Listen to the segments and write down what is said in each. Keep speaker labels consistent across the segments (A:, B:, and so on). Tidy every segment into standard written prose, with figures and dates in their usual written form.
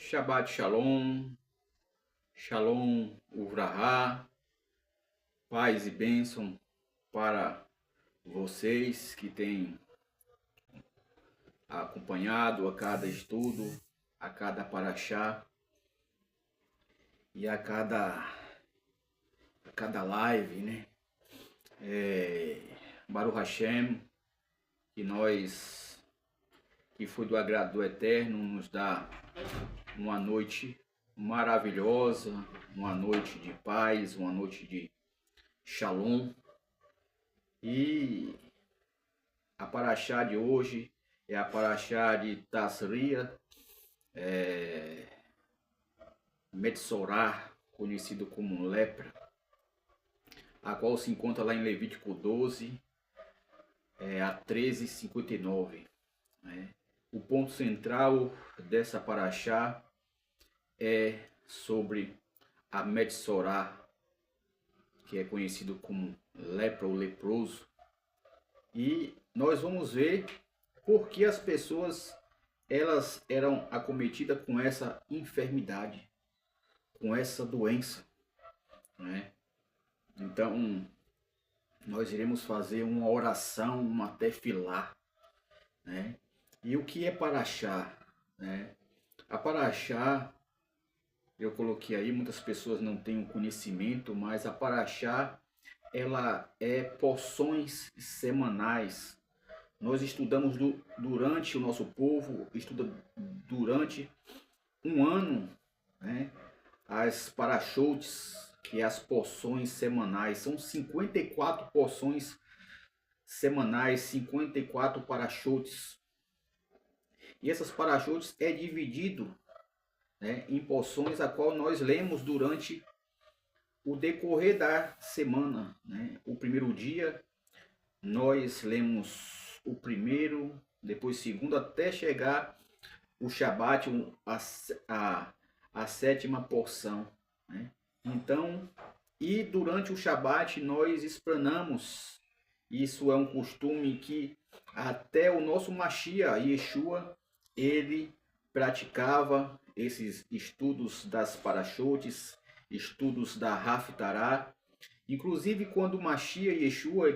A: Shabbat Shalom, Shalom Uvraha, paz e bênção para vocês que têm acompanhado a cada estudo, a cada paraxá e a cada live, né? Baruch Hashem, que foi do agrado do Eterno, nos dá uma noite maravilhosa, uma noite de paz, uma noite de shalom. E a paraxá de hoje é a paraxá de Tazria, Metsorá, conhecido como lepra, a qual se encontra lá em Levítico 12, a 13:59. O ponto central dessa paraxá é sobre a Metsorá, que é conhecido como lepra ou leproso. E nós vamos ver por que as pessoas elas eram acometidas com essa enfermidade, com essa doença, né? Então, nós iremos fazer uma oração, uma tefilá, né? E o que é paraxá, né? A paraxá, eu coloquei aí, muitas pessoas não têm o conhecimento, mas a paraxá, ela é porções semanais. Nós estudamos durante o nosso povo, estuda durante um ano, né? As paraxotes, que é as porções semanais, são 54 porções semanais, 54 paraxotes. E essas paraxotes é dividido, né, em porções a qual nós lemos durante o decorrer da semana, né? O primeiro dia nós lemos o primeiro, depois segundo, até chegar o Shabat, a sétima porção, né? Então, e durante o Shabat nós explanamos, isso é um costume que até o nosso Mashiach, Yeshua, ele praticava esses estudos das paraxotes, estudos da Haftarah. Inclusive, quando o Mashiach Yeshua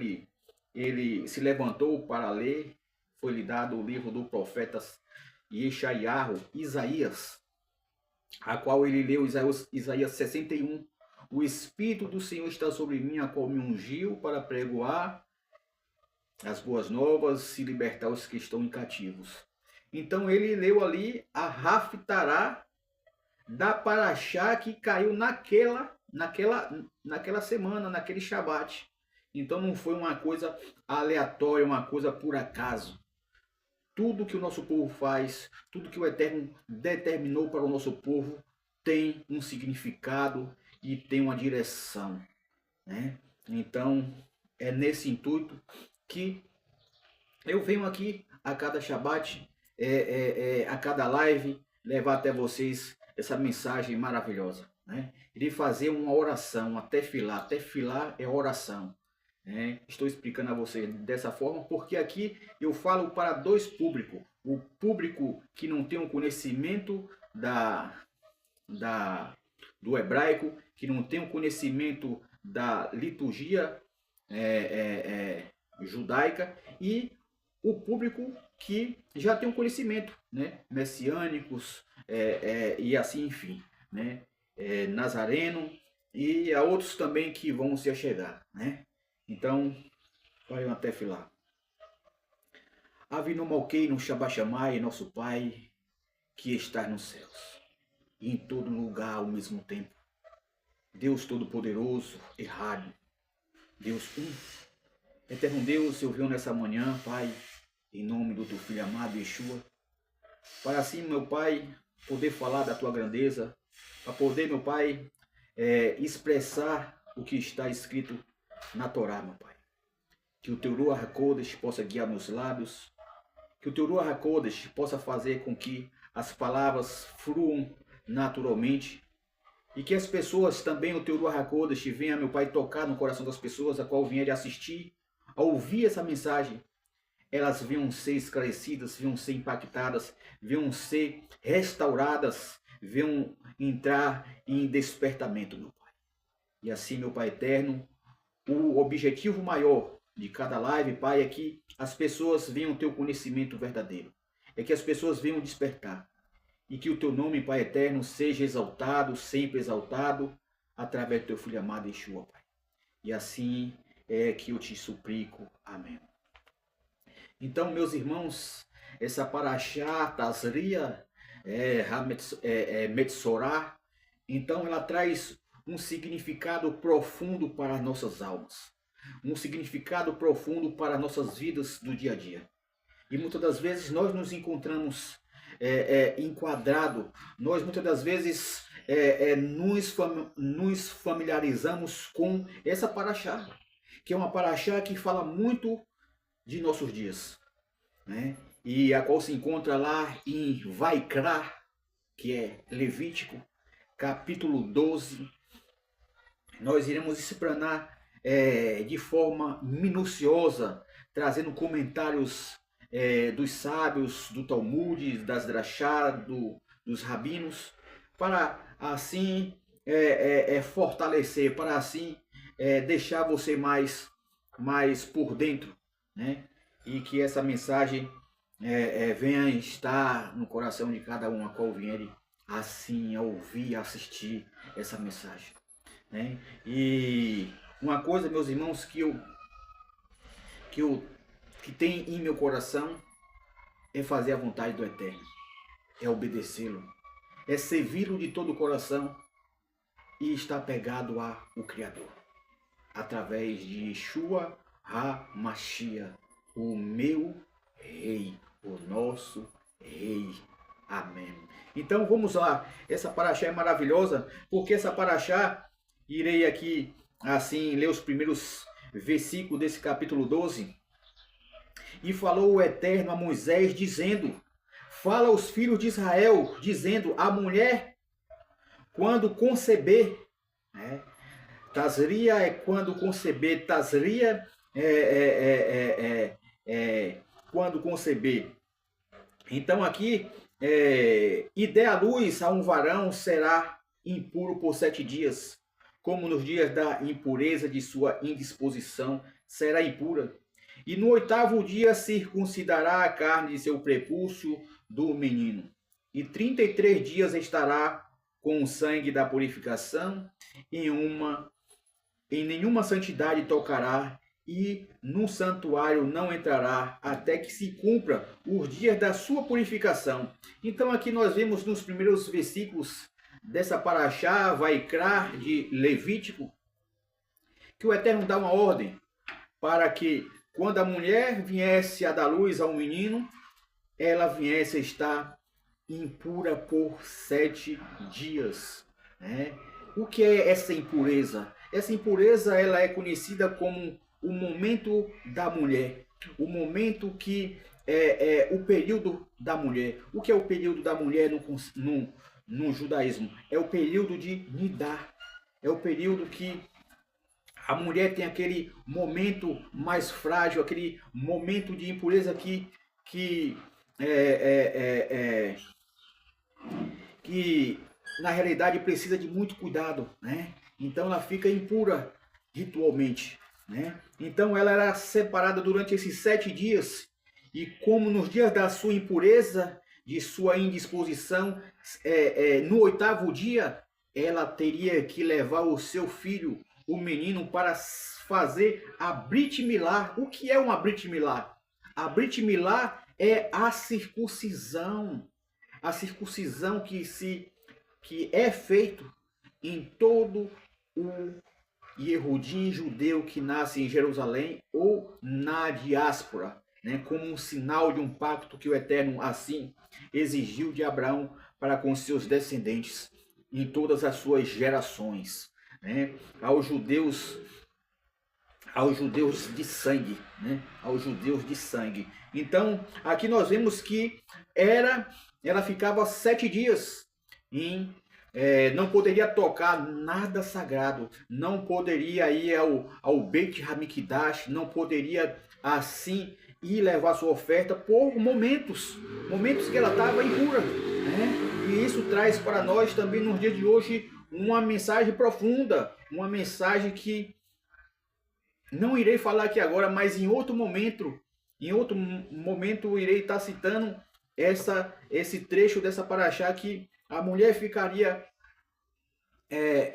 A: ele se levantou para ler, foi-lhe dado o livro do profeta Yeshayahu, Isaías, a qual ele leu Isaías 61. O Espírito do Senhor está sobre mim, a qual me ungiu para pregoar as boas novas e libertar os que estão em cativos. Então ele leu ali a Haftarah da paraxá que caiu naquela semana, naquele Shabat. Então não foi uma coisa aleatória, uma coisa por acaso. Tudo que o nosso povo faz, tudo que o Eterno determinou para o nosso povo tem um significado e tem uma direção, né? Então é nesse intuito que eu venho aqui a cada Shabat, a cada live, levar até vocês essa mensagem maravilhosa, né? De fazer uma oração, a tefilá. Tefilá é oração, né? Estou explicando a vocês dessa forma porque aqui eu falo para dois públicos. O público que não tem um conhecimento do hebraico, que não tem um conhecimento da liturgia judaica, e o público que já tem um conhecimento, né? Messiânicos, e assim, enfim, né? Nazareno, e há outros também que vão se achegar, né? Então, vai uma tefilá. Avinu Malkeinu Shabbat Shammai, nosso Pai, que está nos céus, e em todo lugar ao mesmo tempo. Deus Todo-Poderoso, errado, Deus Eterno Deus, eu venho nessa manhã, Pai, em nome do teu Filho amado, Yeshua, para assim, meu Pai, poder falar da tua grandeza, para poder, meu Pai, expressar o que está escrito na Torá, meu Pai. Que o teu Ruach HaKodesh possa guiar meus lábios, que o teu Ruach HaKodesh possa fazer com que as palavras fluam naturalmente, e que as pessoas também, o teu Ruach HaKodesh, venha, meu Pai, tocar no coração das pessoas, a qual vinha de assistir, ao ouvir essa mensagem, elas venham ser esclarecidas, venham ser impactadas, venham ser restauradas, venham entrar em despertamento, meu Pai. E assim, meu Pai eterno, o objetivo maior de cada live, Pai, é que as pessoas venham ter o conhecimento verdadeiro. É que as pessoas venham despertar. E que o teu nome, Pai eterno, seja exaltado, sempre exaltado, através do teu Filho amado Yeshua, Pai. E assim é que eu te suplico. Amém. Então, meus irmãos, essa Parashá, Tazria, Metzorah, então ela traz um significado profundo para as nossas almas. Um significado profundo para as nossas vidas do dia a dia. E muitas das vezes nós nos encontramos enquadrados, nós muitas das vezes nos familiarizamos com essa Parashá, que é uma Parashá que fala muito de nossos dias, né? E a qual se encontra lá em Vaikra, que é Levítico, capítulo 12. Nós iremos explanar de forma minuciosa, trazendo comentários dos sábios, do Talmud, das Drachá, dos rabinos, para assim fortalecer, para assim deixar você mais por dentro, né? E que essa mensagem venha estar no coração de cada um a qual vier assim a ouvir, a assistir essa mensagem, né? E uma coisa, meus irmãos, que tem em meu coração é fazer a vontade do Eterno, é obedecê-lo, é servi-lo de todo o coração e estar pegado ao Criador, através de Yeshua HaMashiach, o meu Rei, o nosso Rei. Amém. Então vamos lá, essa Parashá é maravilhosa, porque essa Parashá, irei aqui assim ler os primeiros versículos desse capítulo 12. E falou o Eterno a Moisés, dizendo: fala aos filhos de Israel, dizendo: a mulher, quando conceber, né? Tazria é quando conceber, Tazria quando conceber. Então aqui, e der à luz a um varão, será impuro por 7 dias, como nos dias da impureza de sua indisposição, será impura. E no 8º dia circuncidará a carne de seu prepúcio do menino. E 33 dias estará com o sangue da purificação, em nenhuma santidade tocará, e no santuário não entrará, até que se cumpra os dias da sua purificação. Então aqui nós vemos nos primeiros versículos dessa Parashá, Vaikra, de Levítico, que o Eterno dá uma ordem para que quando a mulher viesse a dar luz a um menino, ela viesse a estar impura por 7 dias, né? O que é essa impureza? Essa impureza ela é conhecida como o momento da mulher, o momento que o período da mulher. O que é o período da mulher no judaísmo? É o período de nidar, é o período que a mulher tem aquele momento mais frágil, aquele momento de impureza que na realidade precisa de muito cuidado, né? Então ela fica impura ritualmente, né? Então ela era separada durante esses 7 dias, e como nos dias da sua impureza, de sua indisposição, no 8º dia, ela teria que levar o seu filho, o menino, para fazer a Brit Milá. O que é uma Brit Milá? A Brit Milá é a circuncisão que é feito em todo o Yehudim judeu que nasce em Jerusalém ou na diáspora, né, como um sinal de um pacto que o Eterno assim exigiu de Abraão para com seus descendentes em todas as suas gerações, né, aos judeus de sangue, né, aos judeus de sangue. Então aqui nós vemos que ela ficava 7 dias não poderia tocar nada sagrado, não poderia ir ao Beit Hamikdash, não poderia assim ir levar sua oferta por momentos que ela estava impura, né? E isso traz para nós também nos dias de hoje uma mensagem profunda, uma mensagem que não irei falar aqui agora, mas em outro momento irei estar citando esse trecho dessa paraxá que a mulher ficaria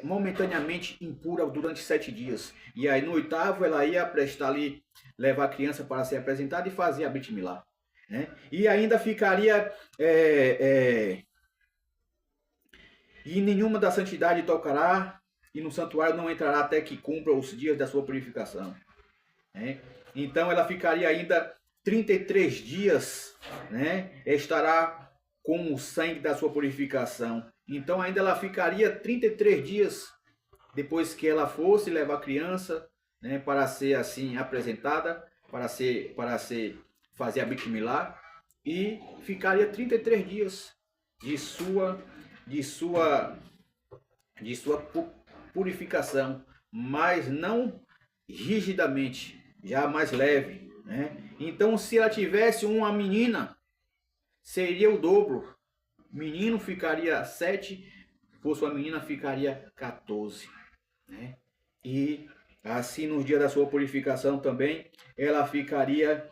A: momentaneamente impura durante 7 dias. E aí no 8º ela ia prestar ali, levar a criança para ser apresentada e fazer a Brit Milá, né? E ainda ficaria e nenhuma da santidade tocará, e no santuário não entrará até que cumpra os dias da sua purificação, né? Então ela ficaria ainda 33 dias, né? Estará com o sangue da sua purificação. Então ainda ela ficaria 33 dias depois que ela fosse levar a criança, né, para ser assim apresentada, para fazer a Brit Milá, e ficaria 33 dias de sua purificação, mas não rigidamente, já mais leve, né? Então, se ela tivesse uma menina, seria o dobro. Menino ficaria 7, se fosse uma menina ficaria 14, né? E assim no dia da sua purificação também, ela ficaria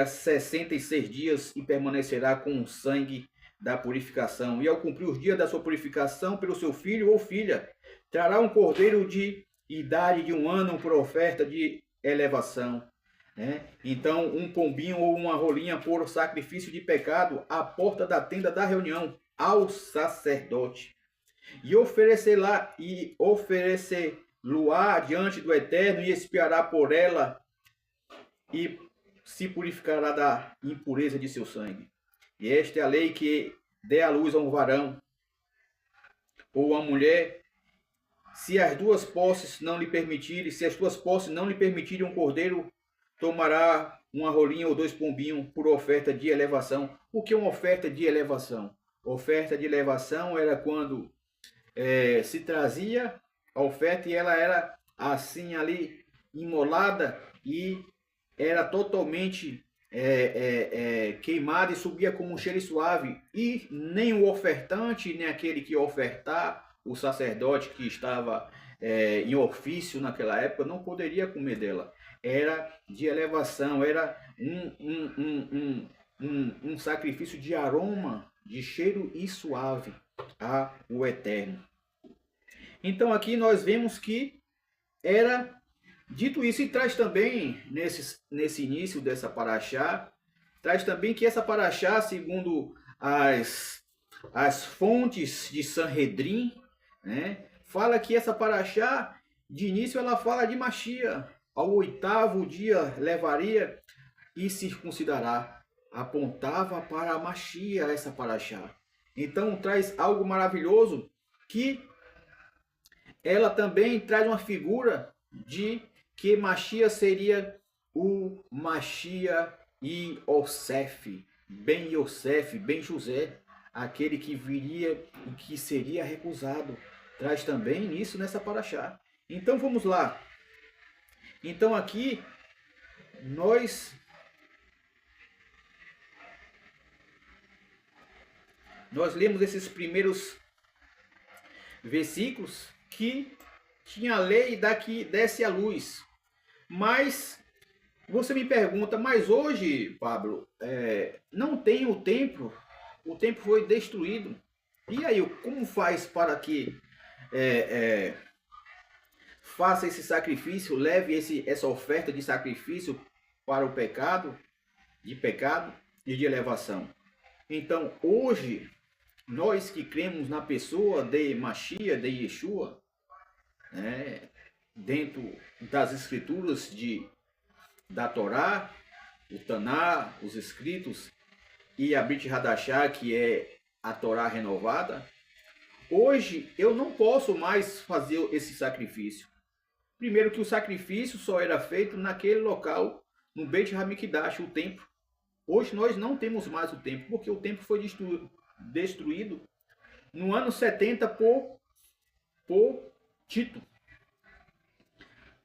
A: 66 dias e permanecerá com o sangue da purificação. E ao cumprir os dias da sua purificação pelo seu filho ou filha, trará um cordeiro de idade de 1 ano por oferta de elevação, né? Então, um pombinho ou uma rolinha por sacrifício de pecado à porta da tenda da reunião ao sacerdote. E oferecer-lo-á diante do Eterno e expiará por ela e se purificará da impureza de seu sangue. E esta é a lei que dê à luz a um varão ou a mulher, se as duas posses não lhe permitirem, um cordeiro, tomará uma rolinha ou 2 pombinhos por oferta de elevação. O que é uma oferta de elevação? Oferta de elevação era quando se trazia a oferta e ela era assim ali imolada e era totalmente queimada e subia como um cheiro suave, e nem o ofertante, nem aquele que ia ofertar, o sacerdote que estava em ofício naquela época, não poderia comer dela. Era de elevação, era um sacrifício de aroma, de cheiro e suave ao Eterno. Então aqui nós vemos que era dito isso, e traz também, nesse início dessa paraxá, traz também que essa paraxá, segundo as fontes de Sanhedrin, né, fala que essa paraxá, de início, ela fala de Mashiach. Ao 8º dia levaria e circuncidará. Apontava para Mashiach essa paraxá. Então traz algo maravilhoso, que ela também traz uma figura de que Mashiach seria o Mashiach Yosef, Ben Yosef, Ben José, aquele que viria e que seria recusado. Traz também isso nessa paraxá. Então vamos lá. Então aqui nós lemos esses primeiros versículos que tinha a lei daqui desce a luz. Mas você me pergunta, mas hoje, Pablo, não tem o templo foi destruído. E aí, como faz para que faça esse sacrifício, leve essa oferta de sacrifício para o pecado e de elevação? Então, hoje, nós que cremos na pessoa de Mashiach, de Yeshua, dentro das escrituras da Torá, o Taná, os escritos, e a Brit Hadashah, que é a Torá renovada, hoje eu não posso mais fazer esse sacrifício. Primeiro que o sacrifício só era feito naquele local, no Beit Hamikdash, o templo. Hoje nós não temos mais o templo, porque o templo foi destruído no ano 70 por Tito.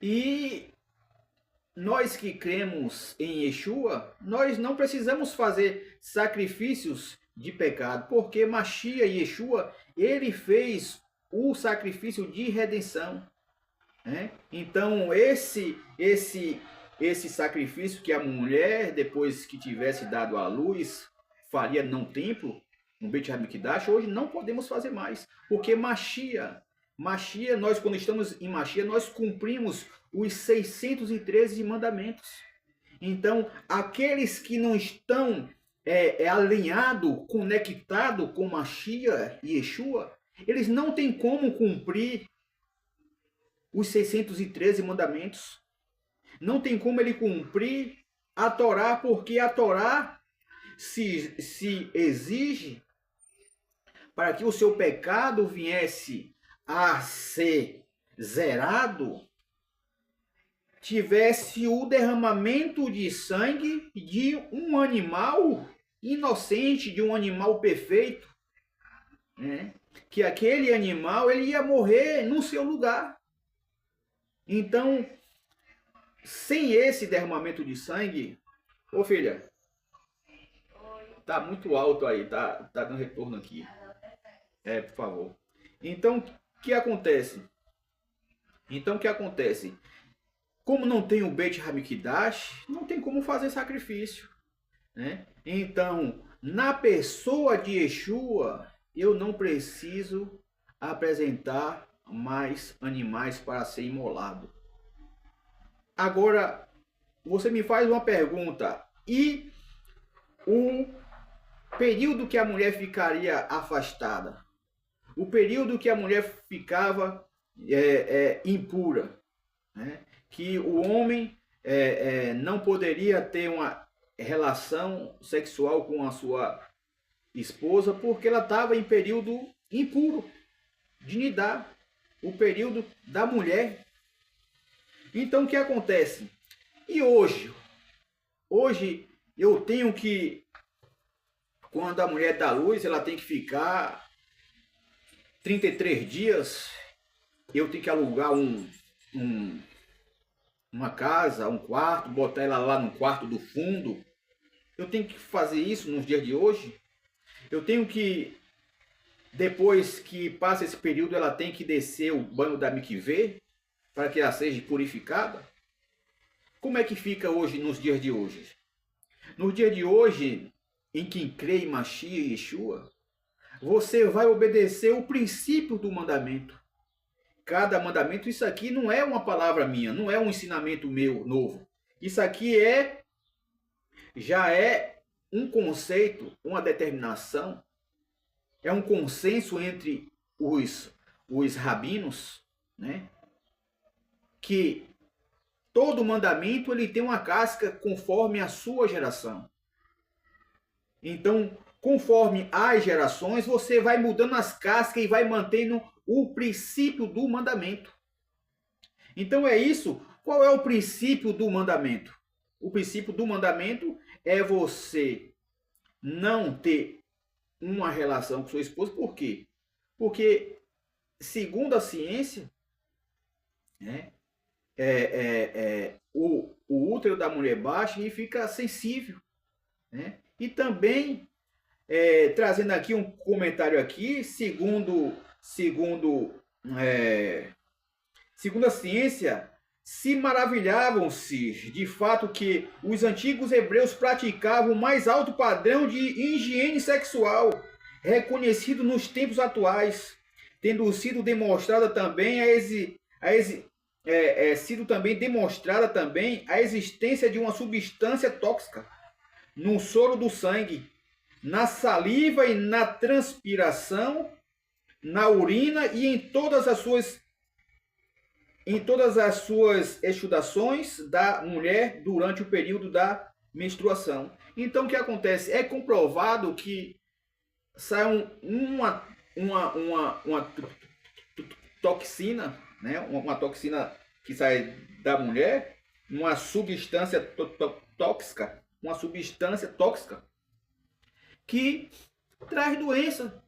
A: E nós que cremos em Yeshua, nós não precisamos fazer sacrifícios de pecado, porque Mashiach e Yeshua, ele fez o sacrifício de redenção, né? Então esse sacrifício que a mulher, depois que tivesse dado à luz, faria no templo, no Beit HaMikdash, hoje não podemos fazer mais, porque Mashiach, nós quando estamos em Mashiach, nós cumprimos os 613 mandamentos. Então, aqueles que não estão alinhados, conectados com Mashiach e Yeshua, eles não têm como cumprir os 613 mandamentos. Não tem como ele cumprir a Torá, porque a Torá se exige para que o seu pecado viesse a ser zerado, tivesse o derramamento de sangue de um animal inocente, de um animal perfeito, né? Que aquele animal ele ia morrer no seu lugar. Então, sem esse derramamento de sangue, ô filha, tá muito alto aí, tá dando retorno aqui. Por favor. Então, o que acontece? Como não tem o Beit HaMikdash, não tem como fazer sacrifício, né? Então, na pessoa de Yeshua, eu não preciso apresentar mais animais para ser imolado. Agora, você me faz uma pergunta. E o período que a mulher ficaria afastada? O período que a mulher ficava impura, né? Que o homem não poderia ter uma relação sexual com a sua esposa porque ela estava em período impuro de nidar, o período da mulher. Então o que acontece? E hoje eu tenho que, quando a mulher dá luz, ela tem que ficar 33 dias, eu tenho que alugar uma casa, um quarto, botar ela lá no quarto do fundo. Eu tenho que fazer isso nos dias de hoje. Eu tenho que, depois que passa esse período, ela tem que descer o banho da mikvê para que ela seja purificada. Como é que fica hoje, nos dias de hoje? No dia de hoje, em quem crê em Mashiach e Yeshua, você vai obedecer o princípio do mandamento. Cada mandamento, isso aqui não é uma palavra minha, não é um ensinamento meu novo. Isso aqui já é um conceito, uma determinação, é um consenso entre os rabinos, né? Que todo mandamento ele tem uma casca conforme a sua geração. Então, conforme as gerações, você vai mudando as cascas e vai mantendo o princípio do mandamento. Então é isso. Qual é o princípio do mandamento? O princípio do mandamento é você não ter uma relação com sua esposa. Por quê? Porque, segundo a ciência, né, o útero da mulher baixa e fica sensível, né? E também, trazendo aqui um comentário aqui, segundo a ciência, se maravilhavam-se de fato que os antigos hebreus praticavam o mais alto padrão de higiene sexual, reconhecido nos tempos atuais, tendo sido demonstrada também a existência de uma substância tóxica no soro do sangue, na saliva e na transpiração, na urina e em todas as suas exudações da mulher durante o período da menstruação. Então o que acontece? É comprovado que sai uma toxina, né? Uma toxina que sai da mulher, uma substância tóxica, que traz doença,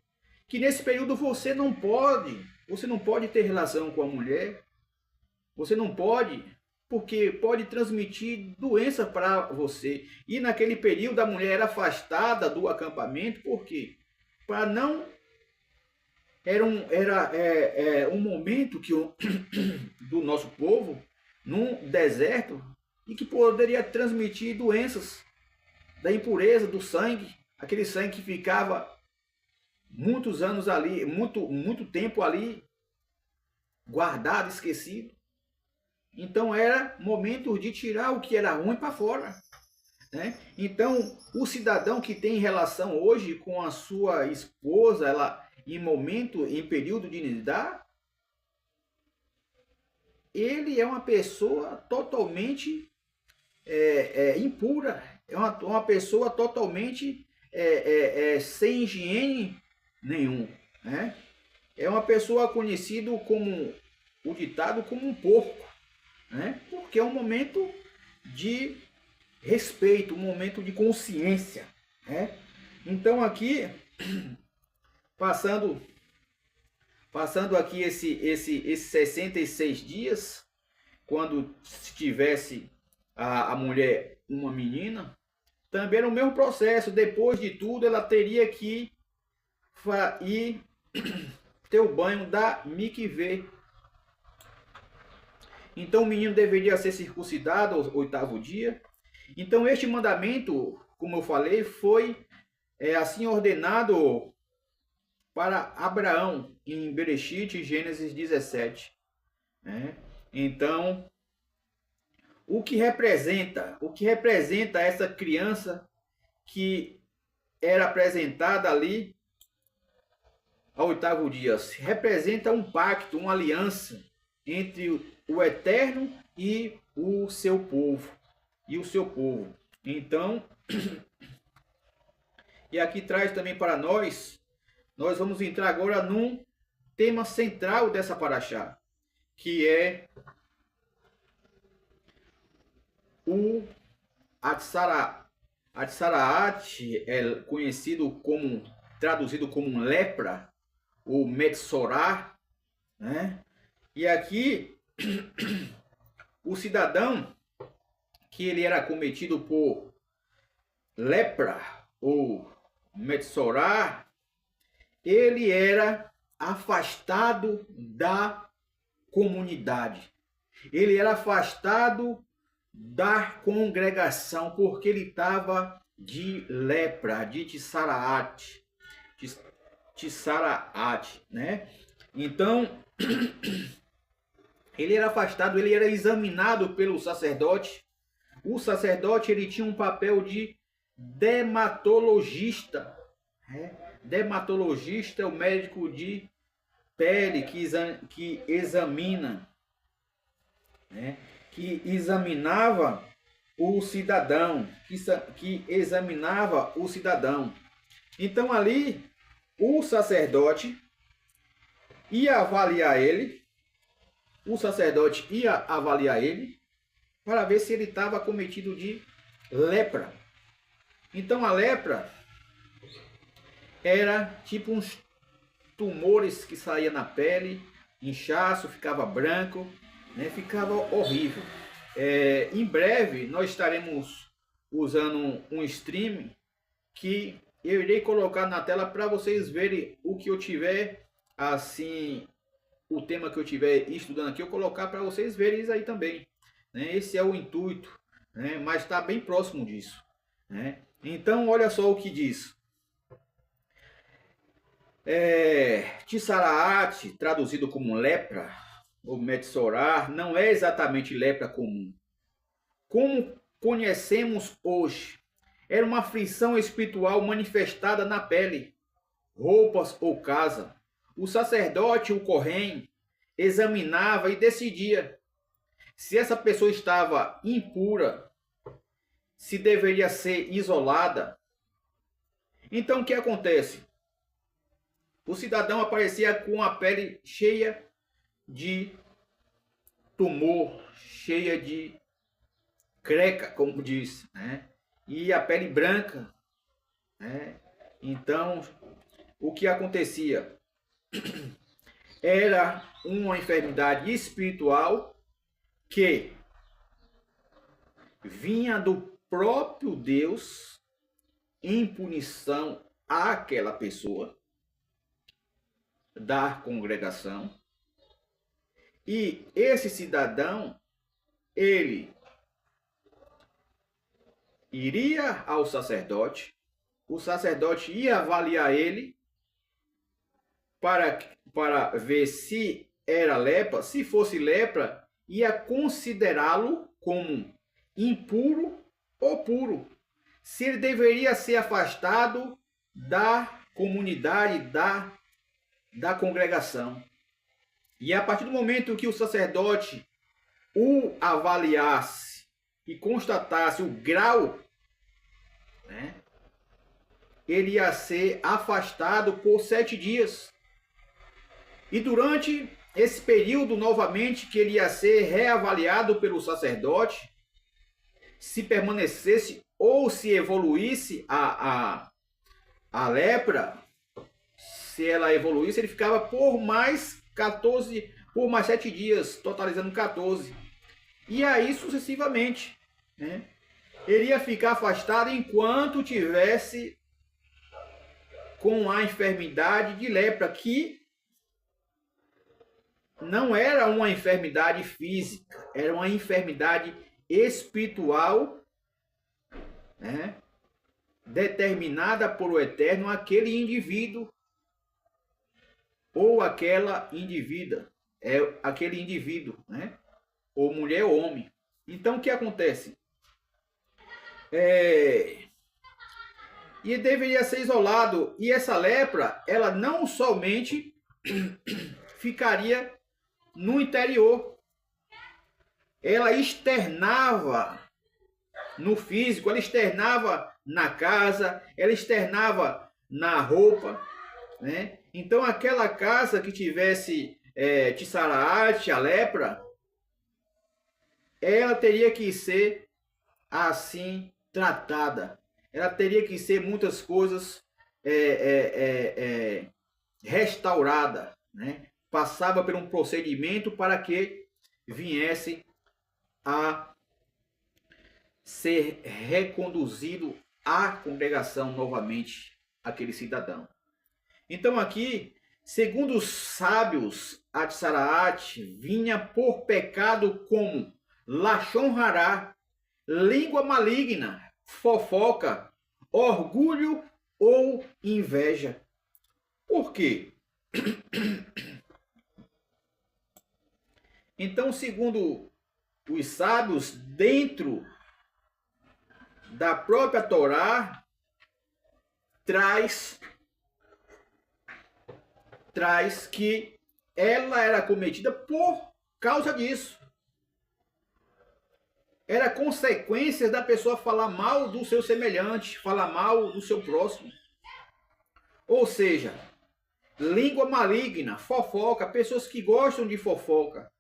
A: que nesse período você não pode ter relação com a mulher, você não pode porque pode transmitir doença para você. E naquele período a mulher era afastada do acampamento, por quê? Para não... Era um momento que do nosso povo, num deserto, e que poderia transmitir doenças da impureza do sangue, aquele sangue que ficava muitos anos ali, muito tempo ali, guardado, esquecido. Então era momento de tirar o que era ruim para fora, né? Então o cidadão que tem relação hoje com a sua esposa, ela em período de nidar, ele é uma pessoa totalmente impura, é uma pessoa totalmente sem higiene nenhum, né? É uma pessoa conhecida como o ditado como um porco, né? Porque é um momento de respeito, um momento de consciência, né? Então aqui passando aqui esses 66 dias, quando tivesse a mulher uma menina, também era o mesmo processo. Depois de tudo, ela teria que ir ter o banho da mikvê. Então o menino deveria ser circuncidado ao 8º dia. Então este mandamento, como eu falei, foi assim ordenado para Abraão em Bereshit, Gênesis 17. Né? Então, o que representa essa criança que era apresentada ali ao 8º dia? Representa um pacto, uma aliança entre o Eterno e o seu povo. Então, e aqui traz também para nós vamos entrar agora num tema central dessa paraxá, que é o Atzaraat, é traduzido como lepra, ou Metsorá, né? E aqui, o cidadão que ele era cometido por lepra, ou Metsorá, ele era afastado da comunidade. Ele era afastado da congregação, porque ele estava de lepra, de Tissaraat, né? Então, ele era afastado, ele era examinado pelo sacerdote. O sacerdote, ele tinha um papel de dermatologista, né? Dermatologista é o médico de pele que examina, né? Que examinava o cidadão, que examinava o cidadão. Então ali o sacerdote ia avaliar ele, para ver se ele estava cometido de lepra. Então a lepra era tipo uns tumores que saía na pele, inchaço, ficava branco, né? Ficava horrível. Em breve nós estaremos usando um stream que eu irei colocar na tela para vocês verem o que eu tiver, assim, o tema que eu tiver estudando aqui, eu colocar para vocês verem isso aí também, né? Esse é o intuito, né? Mas está bem próximo disso, né? Então olha só o que diz. Tissaraat, traduzido como lepra, ou Metsorá, não é exatamente lepra comum. Como conhecemos hoje, era uma aflição espiritual manifestada na pele, roupas ou casa. O sacerdote, o Corém, examinava e decidia se essa pessoa estava impura, se deveria ser isolada. Então o que acontece? O cidadão aparecia com a pele cheia de tumor, cheia de creca, como diz, né? E a pele branca, né? Então, o que acontecia? Era uma enfermidade espiritual que vinha do próprio Deus em punição àquela pessoa da congregação. E esse cidadão, ele iria ao sacerdote, o sacerdote ia avaliar ele para ver se era lepra. Se fosse lepra, ia considerá-lo como impuro ou puro. Se ele deveria ser afastado da comunidade, da congregação. E a partir do momento que o sacerdote o avaliasse e constatasse o grau, né, ele ia ser afastado por 7 dias. E durante esse período, novamente, que ele ia ser reavaliado pelo sacerdote, se permanecesse ou se evoluísse a lepra, se ela evoluísse, ele ficava por mais 7 dias, totalizando 14. E aí sucessivamente, né? Ele ia ficar afastado enquanto tivesse com a enfermidade de lepra, que não era uma enfermidade física, era uma enfermidade espiritual, né, determinada por o Eterno aquele indivíduo ou aquela indivídua, aquele indivíduo, né, ou mulher ou homem. Então o que acontece? E deveria ser isolado, e essa lepra, ela não somente ficaria no interior, ela externava no físico, ela externava na casa, ela externava na roupa, né? Então aquela casa que tivesse Tissaraate, a lepra, ela teria que ser assim tratada, ela teria que ser muitas coisas restaurada, né? Passava por um procedimento para que viesse a ser reconduzido à congregação novamente aquele cidadão. Então aqui, segundo os sábios, a Tsaraate vinha por pecado como Lashon Hará, língua maligna, fofoca, orgulho ou inveja. Por quê? Então, segundo os sábios, dentro da própria Torá, traz que ela era cometida por causa disso. Era consequência da pessoa falar mal do seu semelhante, falar mal do seu próximo. Ou seja, língua maligna, fofoca, pessoas que gostam de fofoca.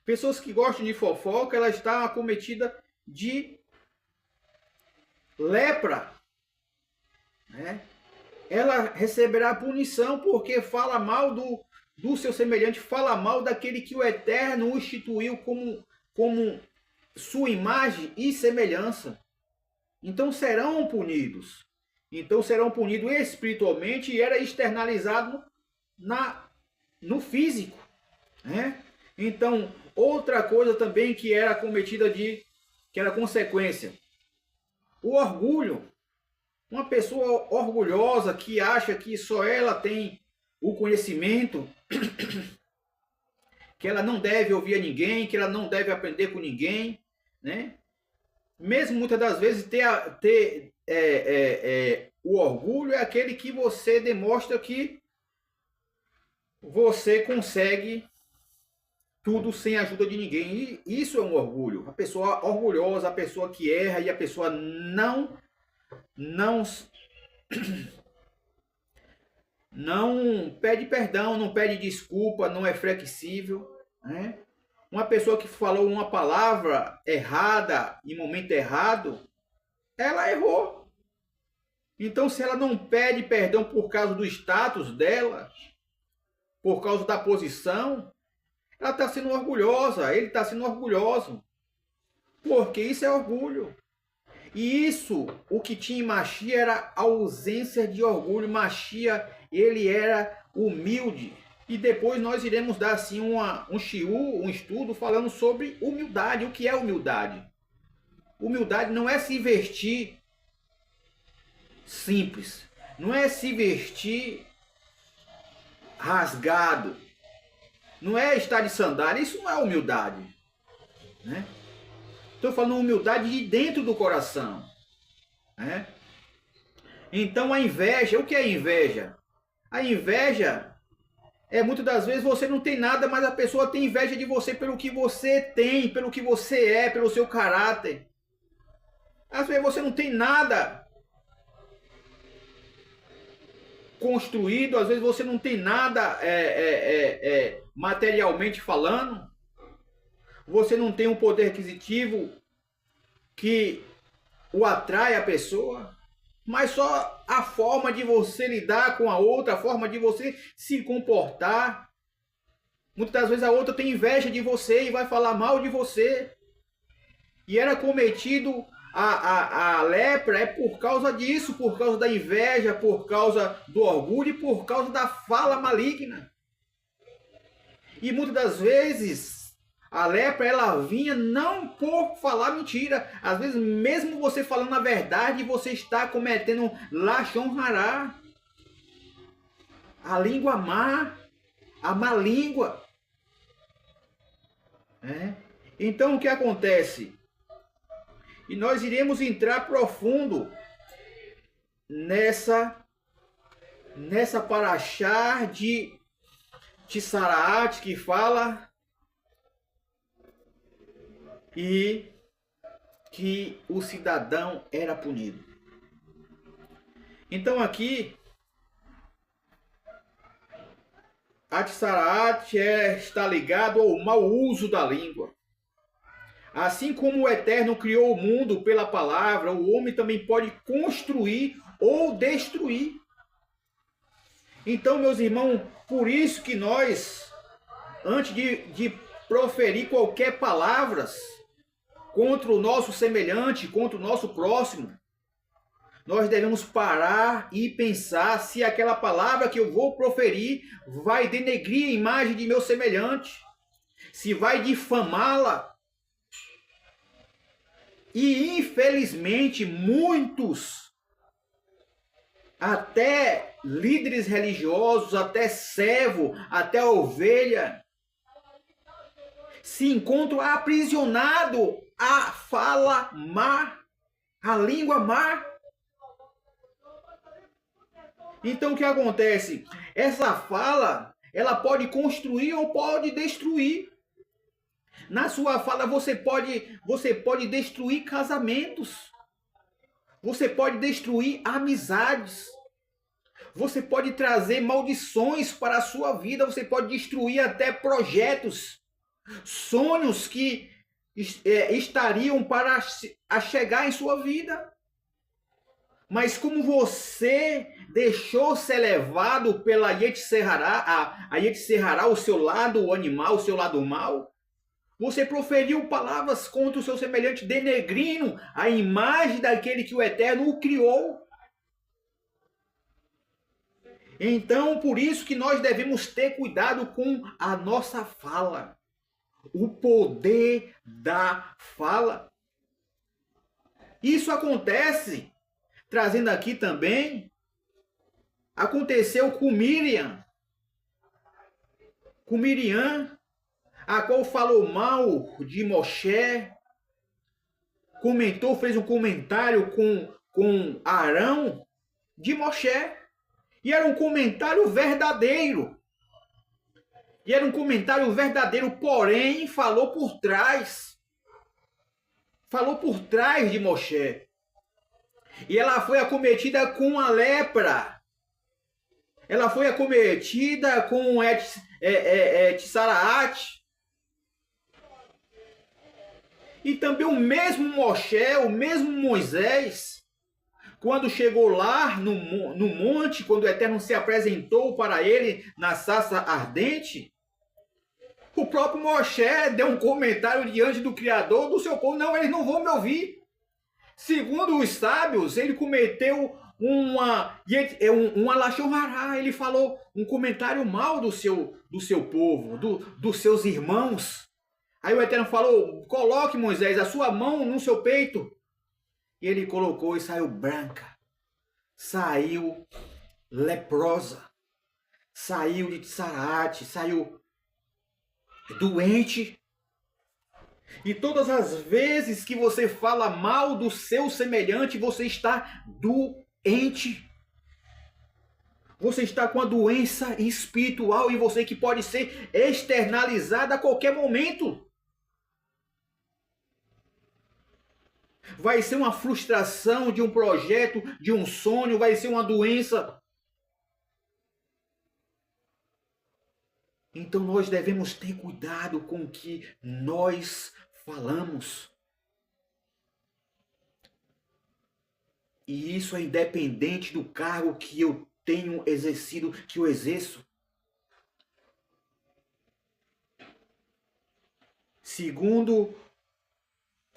A: Pessoas que gostam de fofoca, ela está acometida de lepra, né? Ela receberá punição porque fala mal do seu semelhante, fala mal daquele que o Eterno instituiu como sua imagem e semelhança. Então serão punidos. Então serão punidos espiritualmente, e era externalizado no físico, né? Então, outra coisa também que era cometida que era consequência, o orgulho. Uma pessoa orgulhosa que acha que só ela tem o conhecimento, que ela não deve ouvir a ninguém, que ela não deve aprender com ninguém, né? Mesmo muitas das vezes o orgulho é aquele que você demonstra que você consegue tudo sem a ajuda de ninguém. E isso é um orgulho. A pessoa orgulhosa, a pessoa que erra e a pessoa não pede perdão, não pede desculpa, não é flexível, né? Uma pessoa que falou uma palavra errada em momento errado, ela errou. Então, se ela não pede perdão por causa do status dela, por causa da posição, ela está sendo orgulhosa, ele está sendo orgulhoso. Porque isso é orgulho. E isso, o que tinha em Machia era a ausência de orgulho. Machia, ele era humilde. E depois nós iremos dar assim um estudo falando sobre humildade. O que é humildade? Humildade não é se vestir simples. Não é se vestir rasgado. Não é estar de sandália. Isso não é humildade, né? Estou falando humildade de dentro do coração, né? Então a inveja, o que é inveja? A inveja é muitas das vezes você não tem nada, mas a pessoa tem inveja de você pelo que você tem, pelo que você é, pelo seu caráter. Às vezes você não tem nada construído, às vezes você não tem nada materialmente falando. Você não tem um poder aquisitivo que o atrai a pessoa, mas só a forma de você lidar com a outra, a forma de você se comportar. Muitas das vezes a outra tem inveja de você e vai falar mal de você. E era cometido a lepra por causa disso, por causa da inveja, por causa do orgulho e por causa da fala maligna. E muitas das vezes a lepra, ela vinha não por falar mentira. Às vezes, mesmo você falando a verdade, você está cometendo lachon hará. A língua má, a má língua. Então, o que acontece? E nós iremos entrar profundo nessa paraxá de Tissaraat, que fala e que o cidadão era punido. Então aqui a Tissaraat está ligado ao mau uso da língua. Assim como o Eterno criou o mundo pela palavra, o homem também pode construir ou destruir. Então, meus irmãos, por isso que nós, antes de proferir qualquer palavras contra o nosso semelhante, contra o nosso próximo, nós devemos parar e pensar se aquela palavra que eu vou proferir vai denegrir a imagem de meu semelhante, se vai difamá-la. E infelizmente muitos, até líderes religiosos, até servo, até ovelha, se encontram aprisionados à fala má, à língua má. Então o que acontece? Essa fala, ela pode construir ou pode destruir. Na sua fala você pode destruir casamentos. Você pode destruir amizades. Você pode trazer maldições para a sua vida. Você pode destruir até projetos, sonhos que estariam para chegar em sua vida. Mas como você deixou ser levado pela Yetzer-Hará, a Yetzer-Hará, o seu lado animal, o seu lado mal, você proferiu palavras contra o seu semelhante, denegrindo a imagem daquele que o Eterno o criou. Então, por isso que nós devemos ter cuidado com a nossa fala. O poder da fala. Isso acontece, trazendo aqui também, aconteceu com Miriam. Com Miriam, a qual falou mal de Moshe, fez um comentário com Arão de Moshe. E era um comentário verdadeiro. Porém, falou por trás. Falou por trás de Moshe. E ela foi acometida com a lepra. Ela foi acometida com Tissaraat. E também o mesmo Moshe, o mesmo Moisés, quando chegou lá no monte, quando o Eterno se apresentou para ele na sarça ardente, O próprio Moshe deu um comentário diante do Criador do seu povo. Não, eles não vão me ouvir. Segundo os sábios, ele cometeu uma lashon hará. Ele falou um comentário mal do seu povo, dos seus irmãos. Aí o Eterno falou, coloque, Moisés, a sua mão no seu peito. E ele colocou e saiu branca. Saiu leprosa. Saiu de Tsarate, saiu doente. E todas as vezes que você fala mal do seu semelhante, você está doente. Você está com a doença espiritual e você que pode ser externalizada a qualquer momento. Vai ser uma frustração de um projeto, de um sonho, vai ser uma doença. Então nós devemos ter cuidado com o que nós falamos. E isso é independente do cargo que eu tenho exercido, que eu exerço. Segundo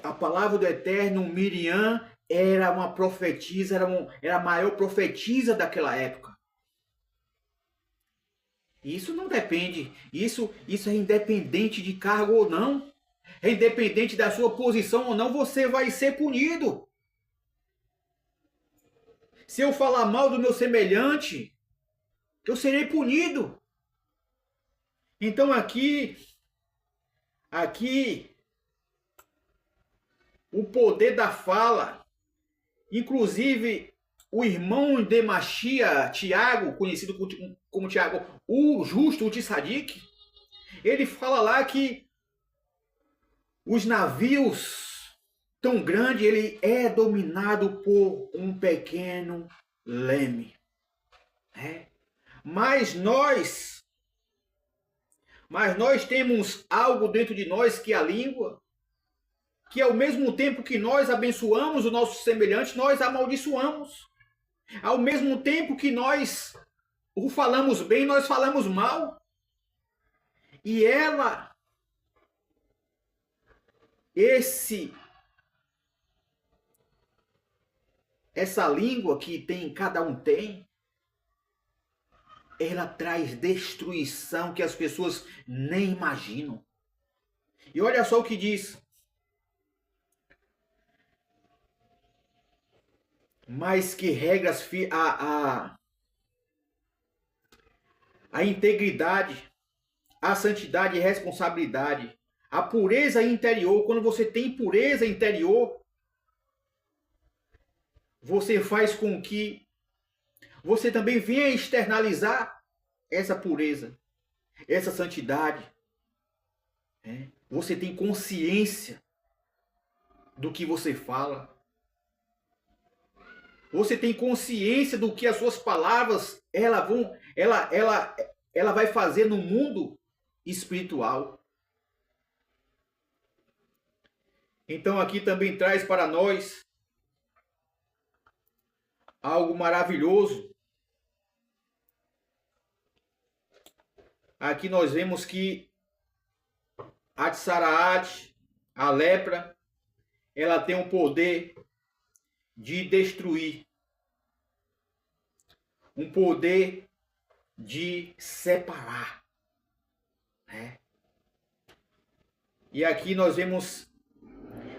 A: a palavra do Eterno, Miriam era uma profetisa, era a maior profetisa daquela época. Isso não depende, isso é independente de cargo ou não. É independente da sua posição ou não, você vai ser punido. Se eu falar mal do meu semelhante, eu serei punido. Então aqui, o poder da fala, inclusive o irmão de Machia, Tiago, conhecido como Tiago, o justo, o Tzadik, ele fala lá que os navios tão grandes, ele é dominado por um pequeno leme. Mas nós temos algo dentro de nós que é a língua, que ao mesmo tempo que nós abençoamos o nosso semelhante, nós amaldiçoamos. Ao mesmo tempo que nós o falamos bem, nós falamos mal. E essa língua que cada um tem, ela traz destruição que as pessoas nem imaginam. E olha só o que diz. Mas que regras a integridade, a santidade e responsabilidade, a pureza interior. Quando você tem pureza interior, você faz com que você também venha externalizar essa pureza, essa santidade. Você tem consciência do que você fala. Você tem consciência do que as suas palavras ela vai fazer no mundo espiritual. Então aqui também traz para nós algo maravilhoso. Aqui nós vemos que a Tsaraate, a lepra, ela tem o poder de destruir, um poder de separar. E aqui nós vemos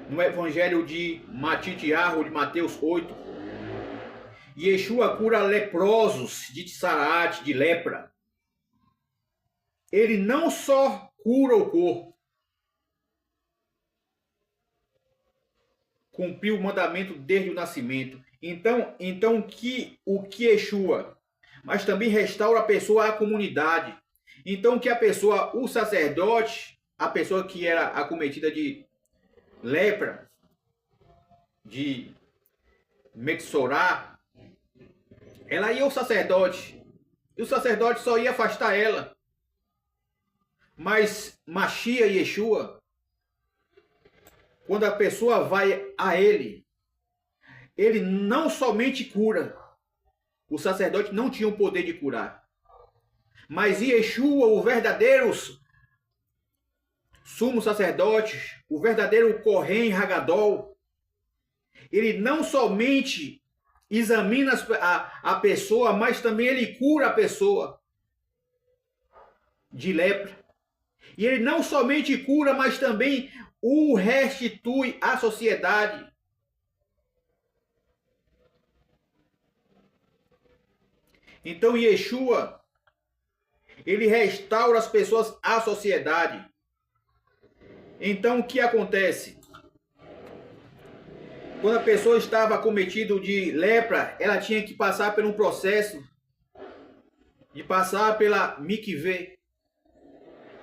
A: no Evangelho de Matitiarro, de Mateus 8, Yeshua cura leprosos de Tsaraate, de lepra. Ele não só cura o corpo, cumpriu o mandamento desde o nascimento. Então o que Yeshua, mas também restaura a pessoa à comunidade. Então que a pessoa, o sacerdote, a pessoa que era acometida de lepra, de Metsorá, ela ia ao sacerdote, e o sacerdote só ia afastar ela. Mas Machia e Yeshua, quando a pessoa vai a ele não somente cura. O sacerdote não tinha o poder de curar. Mas Yeshua, o verdadeiro sumo sacerdote, o verdadeiro Kohen Hagadol, ele não somente examina a pessoa, mas também ele cura a pessoa de lepra. E ele não somente cura, mas também o restitui à sociedade. Então Yeshua, ele restaura as pessoas à sociedade. Então o que acontece? Quando a pessoa estava acometida de lepra, ela tinha que passar por um processo de passar pela mikveh.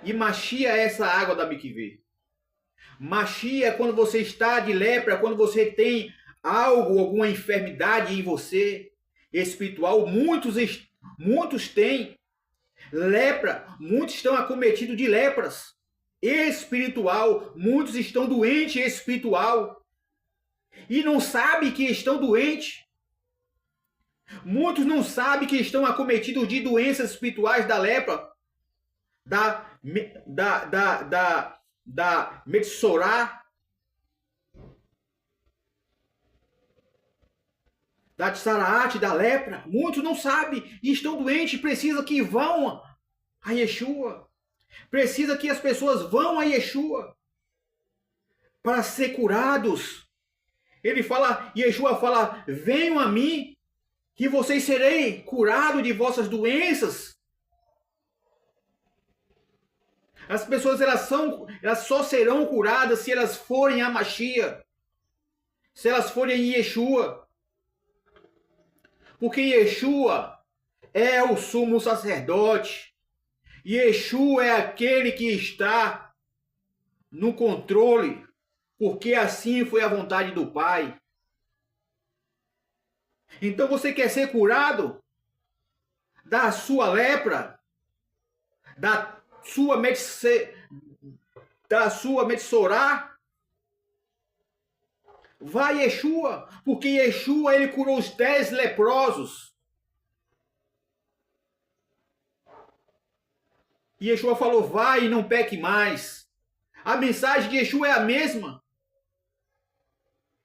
A: E machia é essa água da mikveh. Machia é quando você está de lepra, quando você tem algo, alguma enfermidade em você espiritual. Muitos têm lepra, muitos estão acometidos de lepras espiritual, muitos estão doentes espiritual e não sabem que estão doentes. Muitos não sabem que estão acometidos de doenças espirituais da lepra, da Metsorá, da Tsaraate, da lepra. Muitos não sabem e estão doentes, precisa que vão a Yeshua. Precisa que as pessoas vão a Yeshua para ser curados. Yeshua fala, venham a mim, que vocês serei curados de vossas doenças. As pessoas elas só serão curadas se elas forem a Mashiach, se elas forem em Yeshua. Porque Yeshua é o sumo sacerdote. Yeshua é aquele que está no controle, porque assim foi a vontade do Pai. Então você quer ser curado da sua lepra, da sua Metsorá? Vai Yeshua, porque Yeshua ele curou os 10 leprosos. E Yeshua falou, vai e não peque mais. A mensagem de Yeshua é a mesma.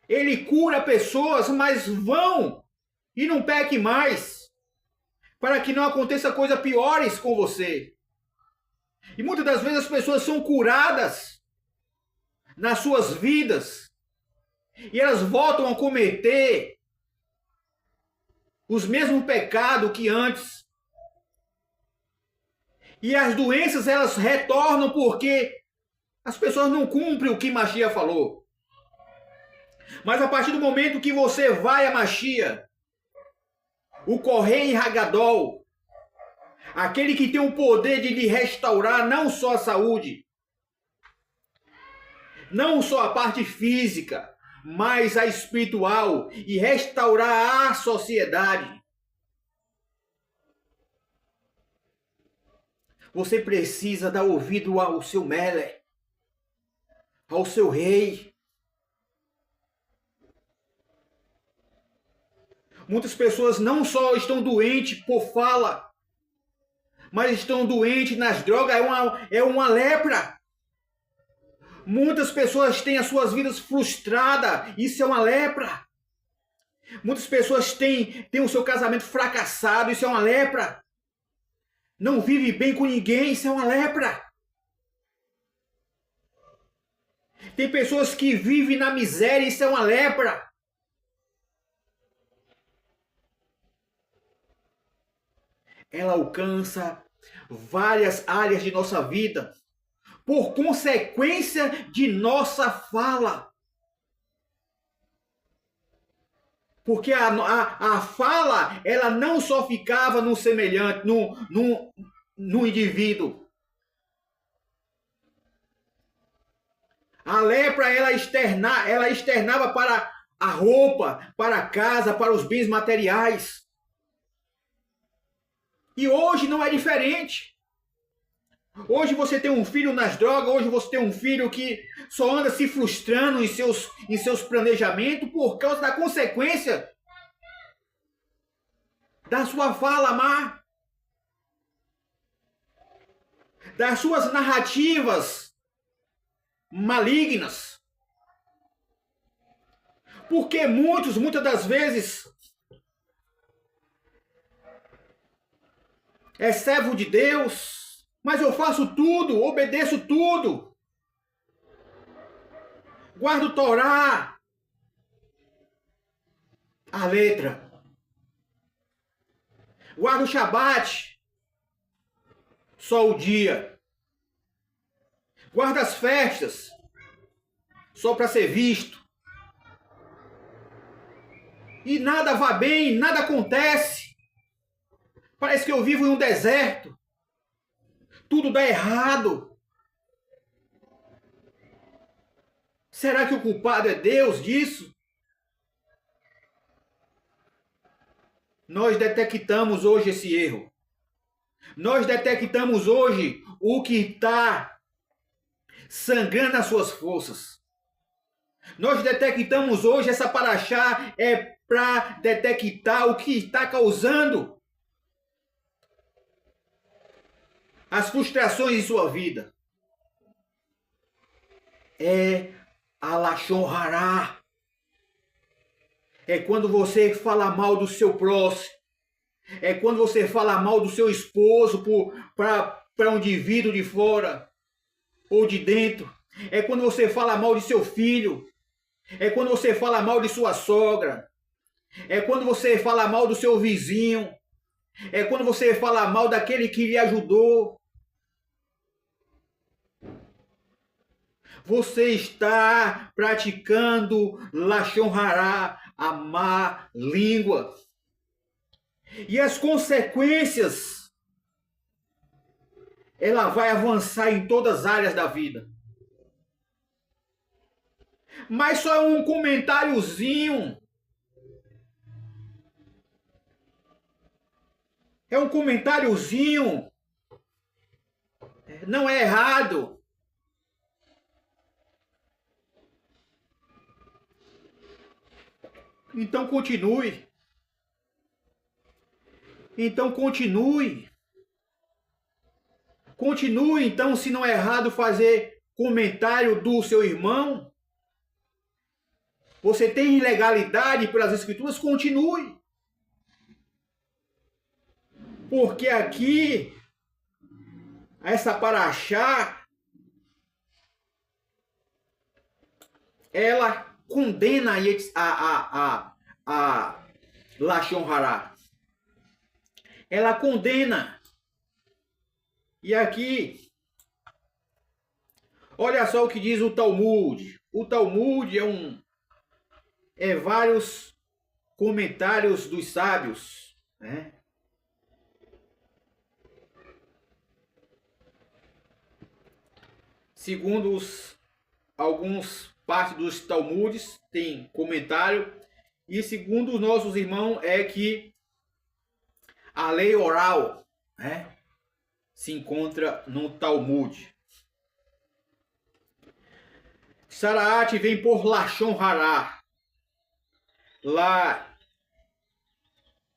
A: Ele cura pessoas, mas vão e não peque mais, para que não aconteça coisas piores com você. E muitas das vezes as pessoas são curadas nas suas vidas e elas voltam a cometer os mesmos pecados que antes. E as doenças elas retornam porque as pessoas não cumprem o que Mashiach falou. Mas a partir do momento que você vai a Mashiach, o Kohen Hagadol, aquele que tem o poder de lhe restaurar não só a saúde, não só a parte física, mas a espiritual, e restaurar a sociedade. Você precisa dar ouvido ao seu Melech, ao seu rei. Muitas pessoas não só estão doentes por fala, mas estão doentes nas drogas, é uma lepra. Muitas pessoas têm as suas vidas frustradas, isso é uma lepra. Muitas pessoas têm o seu casamento fracassado, isso é uma lepra. Não vive bem com ninguém, isso é uma lepra. Tem pessoas que vivem na miséria, isso é uma lepra. Ela alcança várias áreas de nossa vida por consequência de nossa fala. Porque a fala, ela não só ficava no semelhante, no indivíduo. A lepra, ela externava para a roupa, para a casa, para os bens materiais. E hoje não é diferente. Hoje você tem um filho nas drogas, hoje você tem um filho que só anda se frustrando em seus planejamentos por causa da consequência da sua fala má, das suas narrativas malignas. Porque muitas das vezes, é servo de Deus, mas eu faço tudo, obedeço tudo. Guardo o Torá, a letra. Guardo o Shabat, só o dia. Guardo as festas, só para ser visto. E nada vai bem, nada acontece. Parece que eu vivo em um deserto. Tudo dá errado. Será que o culpado é Deus disso? Nós detectamos hoje esse erro. Nós detectamos hoje o que está sangrando as suas forças. Nós detectamos hoje essa paraxá para detectar o que está causando as frustrações em sua vida. É a Lashon Hará. É quando você fala mal do seu próximo. É quando você fala mal do seu esposo para um indivíduo de fora ou de dentro. É quando você fala mal de seu filho. É quando você fala mal de sua sogra. É quando você fala mal do seu vizinho. É quando você fala mal daquele que lhe ajudou. Você está praticando Lashon Hará, a má língua. E as consequências, ela vai avançar em todas as áreas da vida. Mas só um comentáriozinho. É um comentáriozinho. Não é errado. Então continue. Então continue. Continue, então, se não é errado fazer comentário do seu irmão. Você tem ilegalidade pelas escrituras, continue. Porque aqui, essa paraxá, ela condena a Lashon Hará. Ela condena. E aqui, olha só o que diz o Talmud. O Talmud é vários comentários dos sábios, né? Segundo alguns partes dos Talmudes tem comentário, e segundo os nossos irmãos é que a lei oral, né, se encontra no Talmud. Saraat vem por Lashon Hará. Lá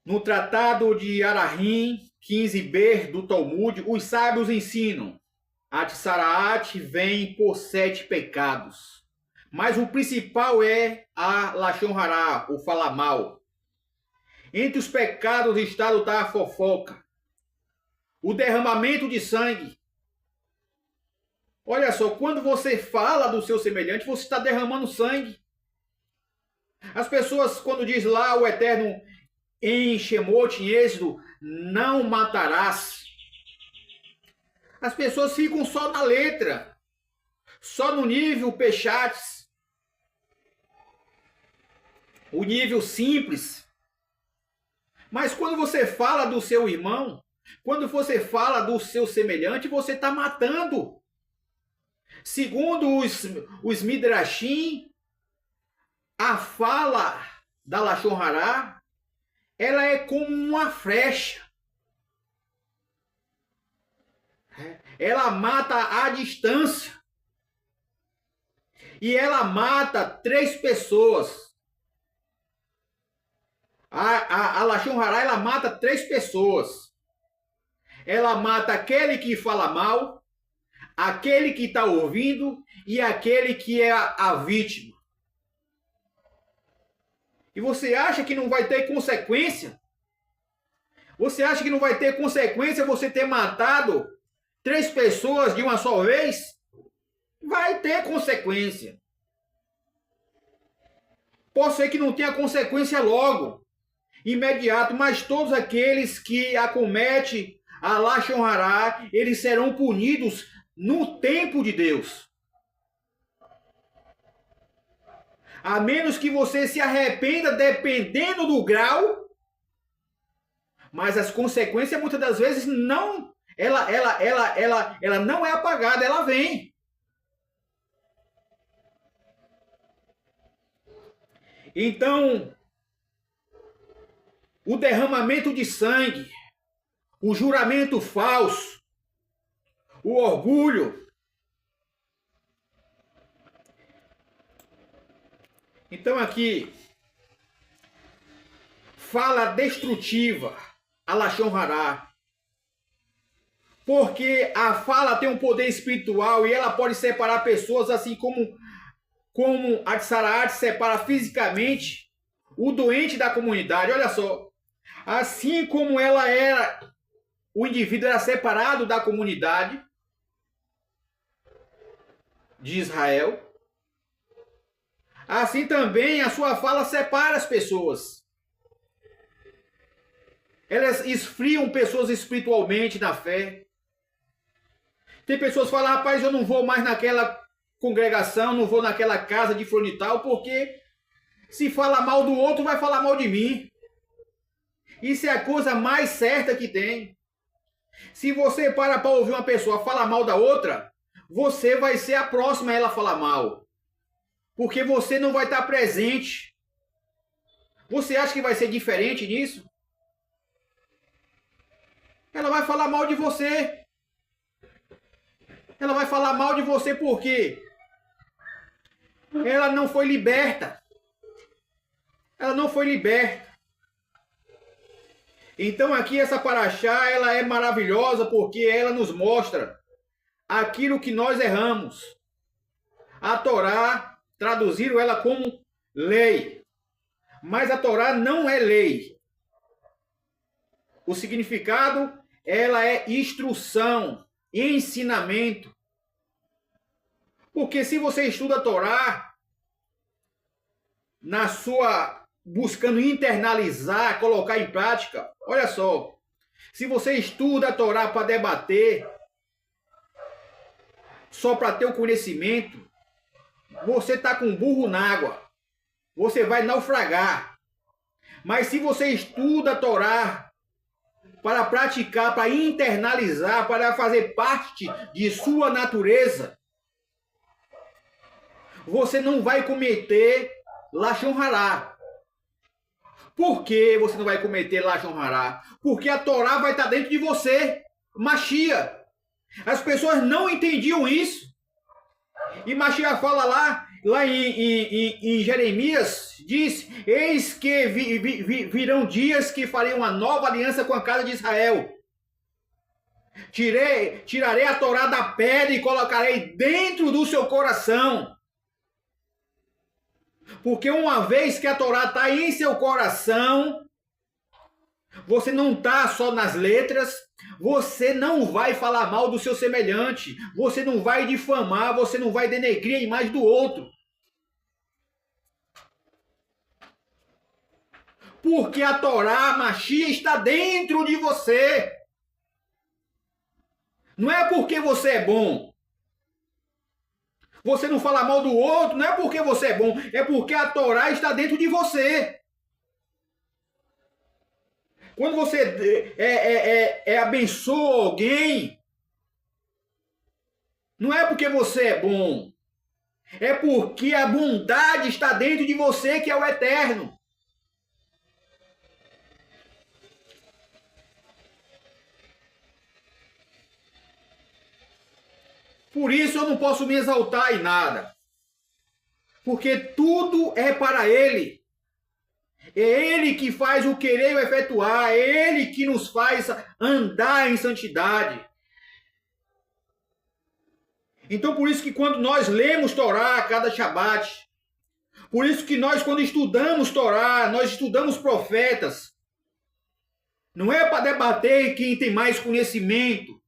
A: no Tratado de Arahim 15b do Talmud, os sábios ensinam: Atsaraat vem por 7 pecados. Mas o principal é a Lashon Hará, o falar mal. Entre os pecados está a fofoca, o derramamento de sangue. Olha só, quando você fala do seu semelhante, você está derramando sangue. As pessoas, quando diz lá o Eterno em Shemot, em Êxodo, não matarás. As pessoas ficam só na letra, só no nível pechates, o nível simples. Mas quando você fala do seu irmão, quando você fala do seu semelhante, você está matando. Segundo os Midrashim, a fala da Lashon Hará, ela é como uma flecha. Ela mata à distância. E ela mata 3 pessoas. A Lashon Hará, ela mata 3 pessoas. Ela mata aquele que fala mal, aquele que está ouvindo e aquele que é a vítima. E você acha que não vai ter consequência? Você acha que não vai ter consequência você ter matado 3 pessoas de uma só vez? Vai ter consequência. Pode ser que não tenha consequência logo, imediato, mas todos aqueles que acometem a Lashon Hará, eles serão punidos no tempo de Deus. A menos que você se arrependa, dependendo do grau, mas as consequências muitas das vezes não, ela não é apagada, ela vem. Então, o derramamento de sangue, o juramento falso, o orgulho. Então aqui, fala destrutiva, a Lashon Hará. Porque a fala tem um poder espiritual e ela pode separar pessoas, assim como a Tsaraat separa fisicamente o doente da comunidade. Olha só, assim como ela era, o indivíduo era separado da comunidade de Israel, assim também a sua fala separa as pessoas. Elas esfriam pessoas espiritualmente na fé. Tem pessoas que falam, rapaz, eu não vou mais naquela congregação, não vou naquela casa de fulano e tal, porque se fala mal do outro, vai falar mal de mim. Isso é a coisa mais certa que tem. Se você para ouvir uma pessoa falar mal da outra, você vai ser a próxima a ela falar mal. Porque você não vai estar presente. Você acha que vai ser diferente nisso? Ela vai falar mal de você. Ela vai falar mal de você porque ela não foi liberta. Ela não foi liberta. Então aqui essa paraxá, ela é maravilhosa porque ela nos mostra aquilo que nós erramos. A Torá traduziram ela como lei. Mas a Torá não é lei. O significado, ela é instrução, ensinamento. Porque se você estuda a Torá, na sua buscando internalizar, colocar em prática, olha só, se você estuda a Torá para debater, só para ter o conhecimento, você está com burro na água, você vai naufragar. Mas se você estuda a Torá para praticar, para internalizar, para fazer parte de sua natureza, você não vai cometer Lashon Hará. Por que você não vai cometer Lashon Hará? Porque a Torá vai estar dentro de você, Mashiach. As pessoas não entendiam isso. E Mashiach fala lá em Jeremias, diz, eis que virão dias que farei uma nova aliança com a casa de Israel. Tirarei a Torá da pedra e colocarei dentro do seu coração. Porque uma vez que a Torá está em seu coração, você não está só nas letras, você não vai falar mal do seu semelhante, você não vai difamar, você não vai denegrir a imagem do outro. Porque a Torá, a Mashiach, está dentro de você. Não é porque você é bom. Você não fala mal do outro, não é porque você é bom, é porque a Torá está dentro de você. Quando você abençoa alguém, não é porque você é bom, é porque a bondade está dentro de você, que é o eterno. Por isso eu não posso me exaltar em nada. Porque tudo é para Ele. É Ele que faz o querer e o efetuar. É Ele que nos faz andar em santidade. Então por isso que quando nós lemos Torá a cada Shabat, por isso que nós quando estudamos Torá, nós estudamos profetas, não é para debater quem tem mais conhecimento,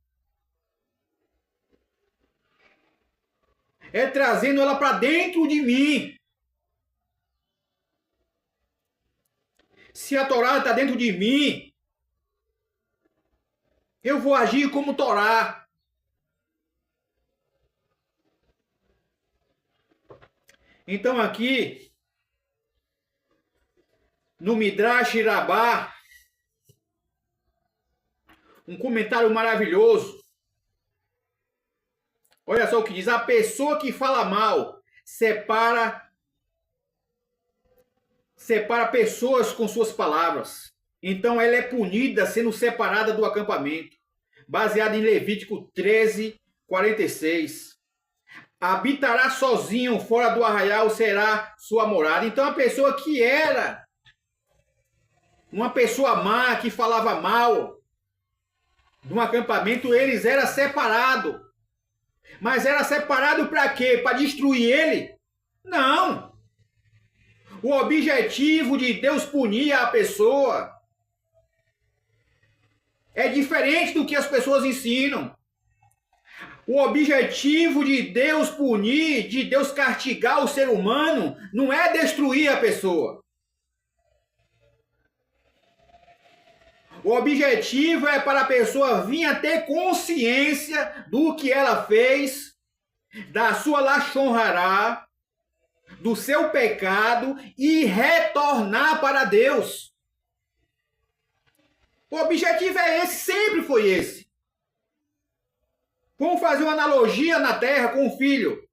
A: é trazendo ela para dentro de mim. Se a Torá está dentro de mim, eu vou agir como Torá. Então aqui, no Midrash Rabbah, um comentário maravilhoso. Olha só o que diz: a pessoa que fala mal separa pessoas com suas palavras. Então ela é punida sendo separada do acampamento. Baseado em Levítico 13:46. Habitará sozinho fora do arraial, será sua morada. Então a pessoa que era uma pessoa má, que falava mal de um acampamento, eles eram separados. Mas era separado para quê? Para destruir ele? Não. O objetivo de Deus punir a pessoa é diferente do que as pessoas ensinam. O objetivo de Deus punir, de Deus castigar o ser humano, não é destruir a pessoa. O objetivo é para a pessoa vir a ter consciência do que ela fez, da sua Lashon Hará, do seu pecado e retornar para Deus. O objetivo é esse, sempre foi esse. Vamos fazer uma analogia na terra com o filho.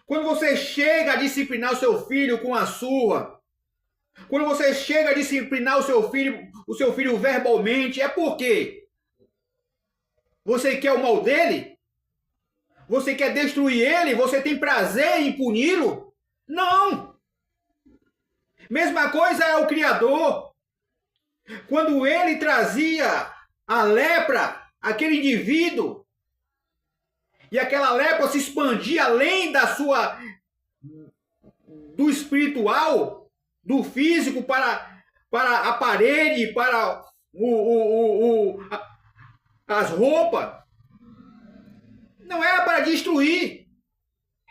A: Quando você chega a disciplinar o seu filho com a surra, quando você chega a disciplinar o seu filho verbalmente, é porque você quer o mal dele? Você quer destruir ele? Você tem prazer em puni-lo? Não! Mesma coisa é o Criador. Quando ele trazia a lepra, aquele indivíduo, e aquela lepra se expandia além do espiritual, do físico para a parede, para as roupas. Não era para destruir.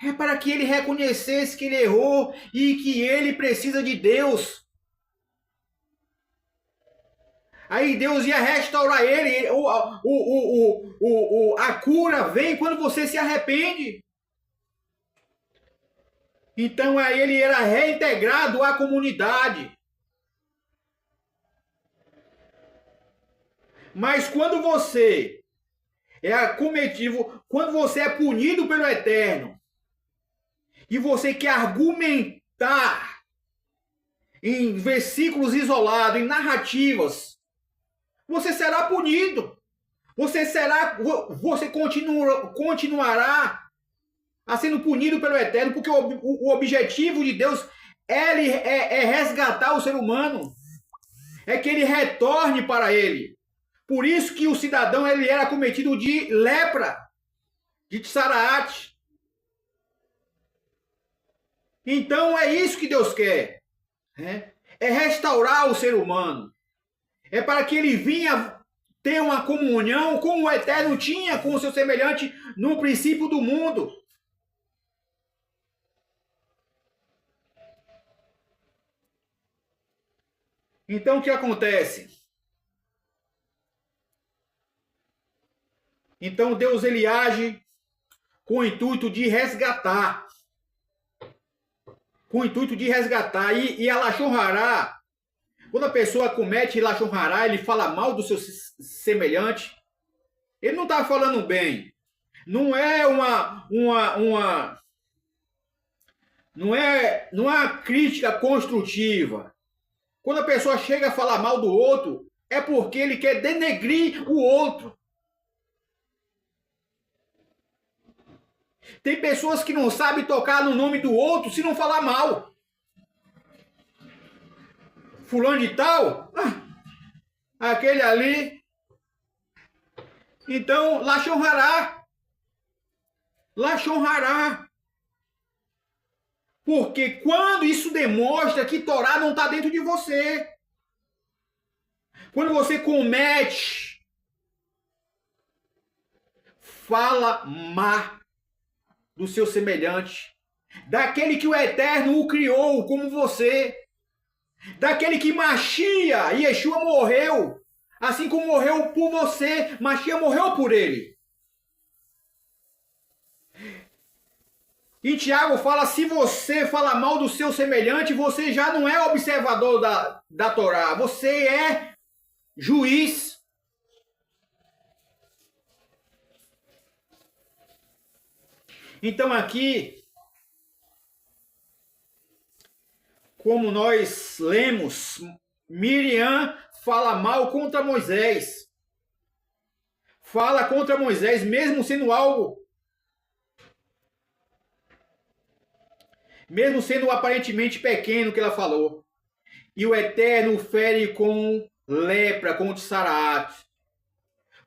A: É para que ele reconhecesse que ele errou e que ele precisa de Deus. Aí Deus ia restaurar ele. A cura vem quando você se arrepende. Então aí ele era reintegrado à comunidade. Mas quando você é acometido, quando você é punido pelo Eterno, e você quer argumentar em versículos isolados, em narrativas, você será punido. Você continuará a sendo punido pelo Eterno, porque o objetivo de Deus é resgatar o ser humano. É que ele retorne para ele. Por isso que o cidadão ele era cometido de lepra, de tsaraate. Então é isso que Deus quer. É restaurar o ser humano. É para que ele vinha ter uma comunhão como o Eterno tinha com o seu semelhante no princípio do mundo. Então o que acontece? Então Deus ele age com o intuito de resgatar. Com o intuito de resgatar. E a Lashon Hará, quando a pessoa comete Lashon Hará, ele fala mal do seu semelhante, ele não está falando bem. Não é não é uma crítica construtiva. Quando a pessoa chega a falar mal do outro, é porque ele quer denegrir o outro. Tem pessoas que não sabem tocar no nome do outro se não falar mal. Fulano de tal, aquele ali. Então, Lashon Hará. Lashon Hará. Porque quando isso demonstra que Torá não está dentro de você. Quando você comete, fala má do seu semelhante, daquele que o Eterno o criou como você, daquele que Machia, Yeshua morreu, assim como morreu por você, Machia morreu por ele. E Tiago fala, se você fala mal do seu semelhante, você já não é observador da Torá, você é juiz. Então aqui, como nós lemos, Miriam fala mal contra Moisés. Fala contra Moisés, mesmo sendo algo, mesmo sendo aparentemente pequeno que ela falou. E o Eterno fere com lepra, com Tsaraat.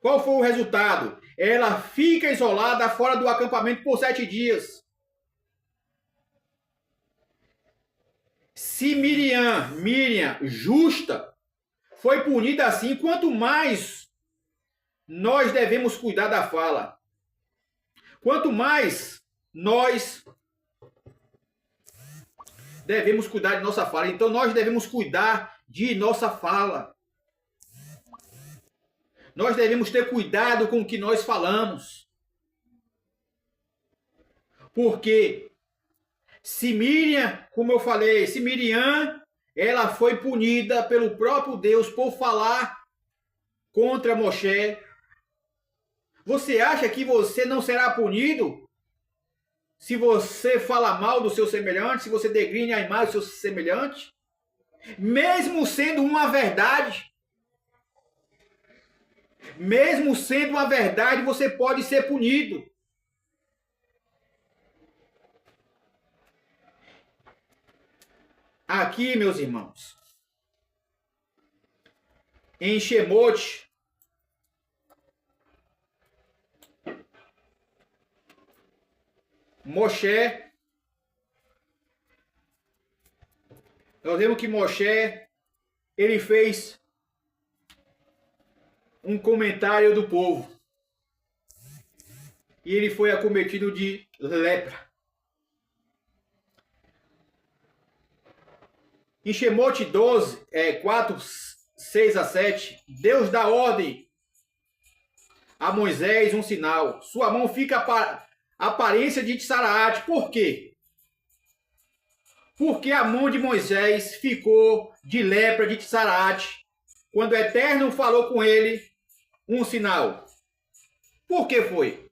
A: Qual foi o resultado? Ela fica isolada fora do acampamento por 7 dias. Se Miriam, justa, foi punida assim, quanto mais nós devemos cuidar da fala. Quanto mais nós devemos cuidar de nossa fala. Então nós devemos cuidar de nossa fala. Nós devemos ter cuidado com o que nós falamos. Porque se Miriam, como eu falei, se Miriam, ela foi punida pelo próprio Deus por falar contra Moshe. Você acha que você não será punido se você fala mal do seu semelhante, se você degrine a imagem do seu semelhante? Mesmo sendo uma verdade, você pode ser punido. Aqui, meus irmãos, em Shemot, Moshe, nós vemos que Moshe, ele fez um comentário do povo. E ele foi acometido de lepra. Em Shemot 12, 4, 6 a 7, Deus dá ordem a Moisés um sinal. Sua mão fica a aparência de Tsaraat. Por quê? Porque a mão de Moisés ficou de lepra de Tsaraat quando o Eterno falou com ele um sinal. Por que foi?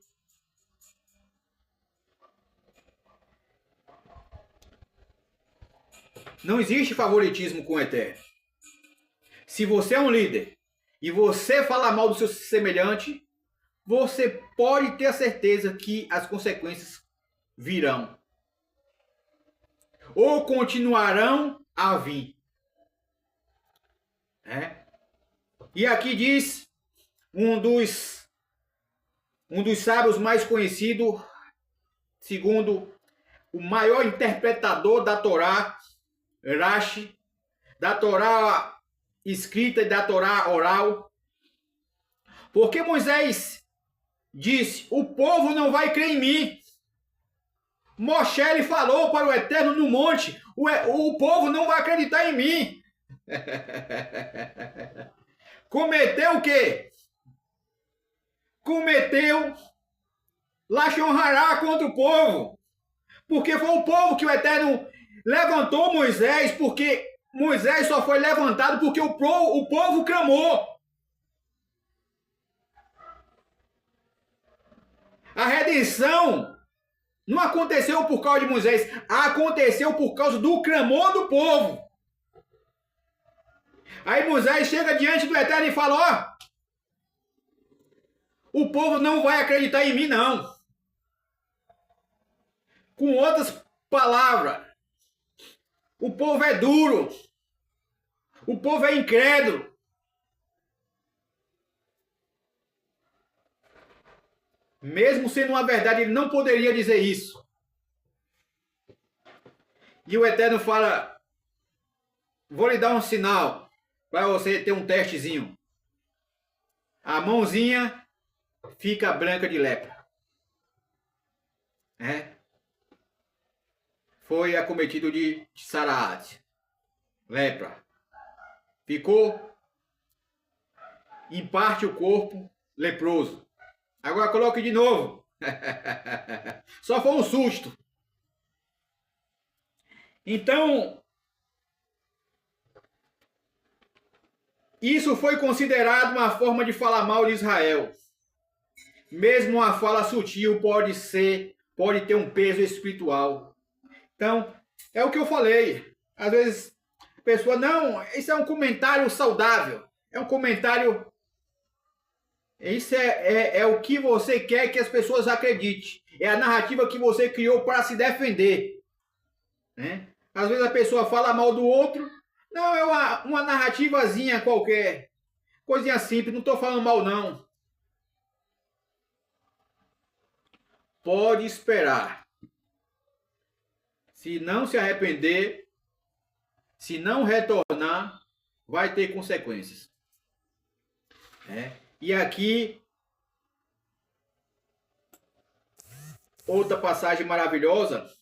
A: Não existe favoritismo com o Eterno. Se você é um líder e você fala mal do seu semelhante, você pode ter a certeza que as consequências virão. Ou continuarão a vir. E aqui diz um dos sábios mais conhecidos, segundo o maior interpretador da Torá, Rashi, da Torá escrita e da Torá oral. Porque Moisés disse, o povo não vai crer em mim. Moshe ele falou para o Eterno no monte, o povo não vai acreditar em mim. Cometeu o quê? Cometeu Lashon Hará contra o povo. Porque foi o povo que o Eterno levantou Moisés, porque Moisés só foi levantado porque o povo clamou. A redenção não aconteceu por causa de Moisés, aconteceu por causa do clamor do povo. Aí Moisés chega diante do Eterno e fala, ó, o povo não vai acreditar em mim, não. Com outras palavras, o povo é duro, o povo é incrédulo. Mesmo sendo uma verdade, ele não poderia dizer isso. E o Eterno fala, vou lhe dar um sinal para você ter um testezinho. A mãozinha fica branca de lepra. Foi acometido de Saraate. Lepra. Ficou em parte o corpo leproso. Agora coloque de novo. Só foi um susto. Então, isso foi considerado uma forma de falar mal de Israel. Mesmo uma fala sutil pode ter um peso espiritual. Então, é o que eu falei. Às vezes, a pessoa, não, isso é um comentário saudável. É um comentário... Isso é o que você quer que as pessoas acreditem. É a narrativa que você criou para se defender. Né? Às vezes a pessoa fala mal do outro. Não, é uma narrativazinha qualquer. Coisinha simples, não estou falando mal não. Pode esperar. Se não se arrepender, se não retornar, vai ter consequências. E aqui, outra passagem maravilhosa.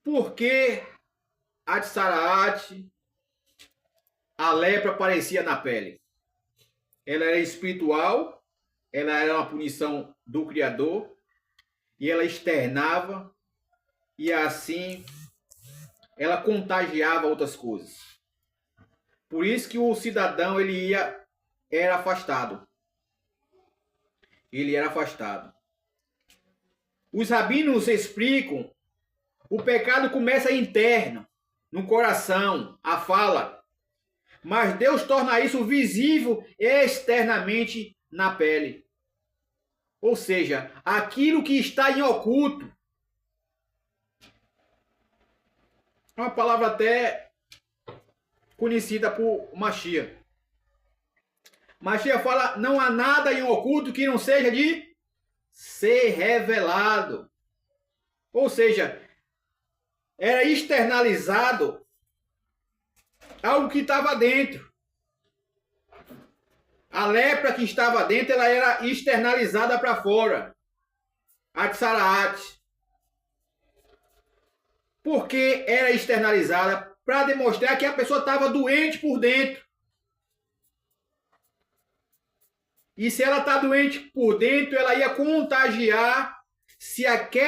A: Porque a de Saraate, a lepra aparecia na pele. Ela era espiritual, ela era uma punição do Criador, e ela externava, e assim ela contagiava outras coisas. Por isso que o cidadão era afastado. Ele era afastado. Os rabinos explicam, o pecado começa interno, no coração, a fala. Mas Deus torna isso visível externamente na pele. Ou seja, aquilo que está em oculto. É uma palavra até conhecida por Mashiach. Mashiach fala, não há nada em oculto que não seja de ser revelado. Ou seja, era externalizado algo que estava dentro. A lepra que estava dentro, ela era externalizada para fora. A de Saraate. Porque era externalizada para demonstrar que a pessoa estava doente por dentro. E se ela está doente por dentro, ela ia contagiar. Se aquela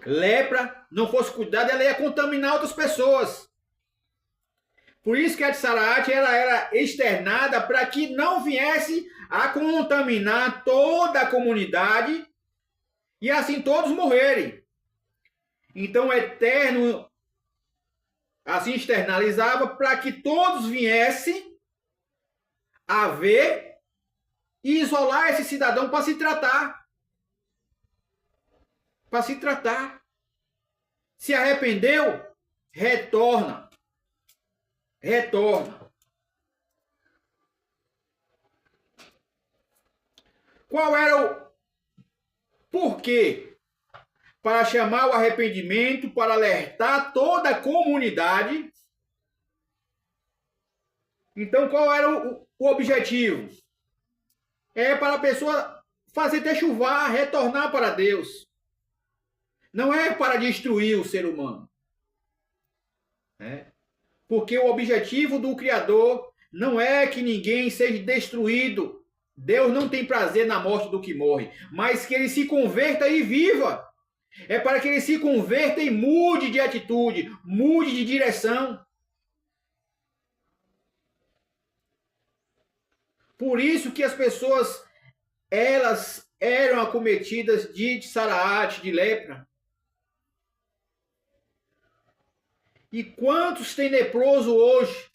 A: lepra não fosse cuidada, ela ia contaminar outras pessoas. Por isso que a de Saraate ela era externada para que não viesse a contaminar toda a comunidade e assim todos morrerem. Então o Eterno assim externalizava para que todos viessem a ver e isolar esse cidadão para se tratar. Para se tratar. Se arrependeu, retorna. Retorna. Qual era o porquê? Para chamar o arrependimento, para alertar toda a comunidade. Então, qual era o objetivo? É para a pessoa fazer techuvar, retornar para Deus. Não é para destruir o ser humano. Porque o objetivo do Criador não é que ninguém seja destruído. Deus não tem prazer na morte do que morre, mas que ele se converta e viva. É para que ele se converta e mude de atitude, mude de direção. Por isso que as pessoas, elas eram acometidas de Saraate, de lepra. E quantos tem leproso hoje?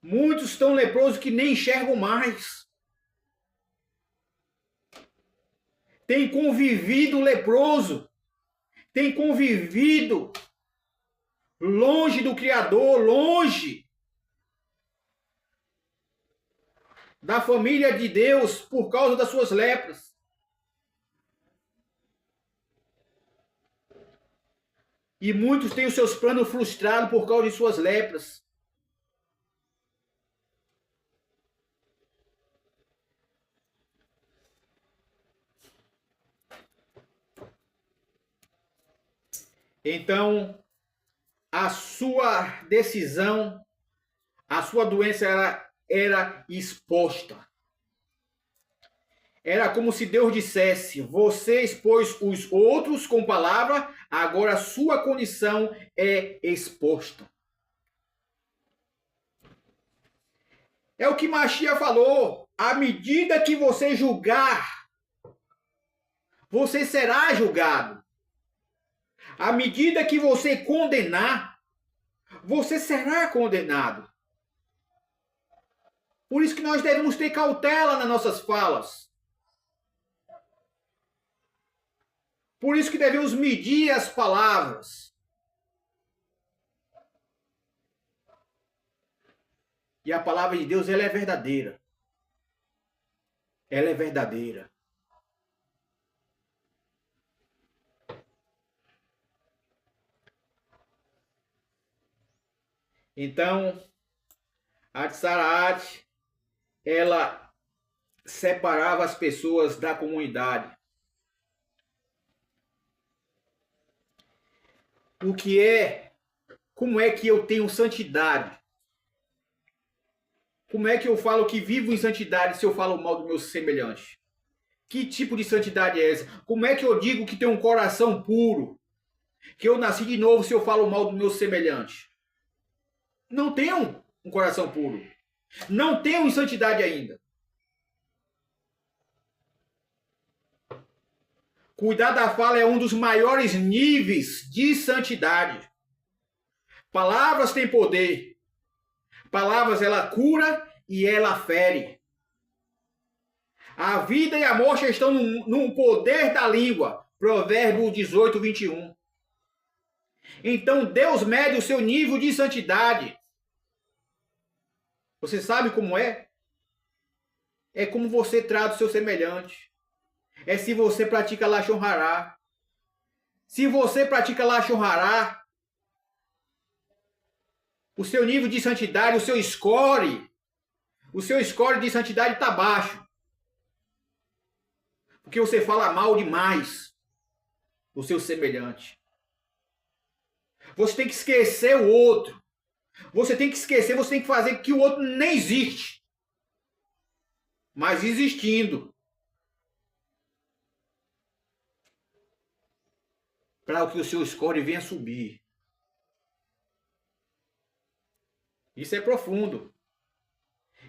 A: Muitos estão leprosos que nem enxergam mais. Tem convivido leproso. Tem convivido longe do Criador, longe da família de Deus por causa das suas lepras. E muitos têm os seus planos frustrados por causa de suas lepras. Então, a sua decisão, a sua doença era exposta. Era como se Deus dissesse: você expôs os outros com palavra, agora a sua condição é exposta. É o que Machia falou: à medida que você julgar, você será julgado. À medida que você condenar, você será condenado. Por isso que nós devemos ter cautela nas nossas falas. Por isso que devemos medir as palavras. E a palavra de Deus, ela é verdadeira. Ela é verdadeira. Então, a Tsaraat, ela separava as pessoas da comunidade. Como é que eu tenho santidade? Como é que eu falo que vivo em santidade se eu falo mal do meu semelhante? Que tipo de santidade é essa? Como é que eu digo que tenho um coração puro? Que eu nasci de novo se eu falo mal do meu semelhante? Não tenho um coração puro. Não tenho santidade ainda. Cuidar da fala é um dos maiores níveis de santidade. Palavras têm poder. Palavras, ela cura e ela fere. A vida e a morte estão no poder da língua. Provérbio 18, 21. Então Deus mede o seu nível de santidade. Você sabe como é? É como você trata o seu semelhante. É se você pratica Lashon Hará. Se você pratica Lashon Hará, o seu nível de santidade, o seu score de santidade está baixo. Porque você fala mal demais do seu semelhante. Você tem que esquecer o outro. Você tem que esquecer, você tem que fazer que o outro nem existe. Mas existindo. Para que o seu score venha subir. Isso é profundo.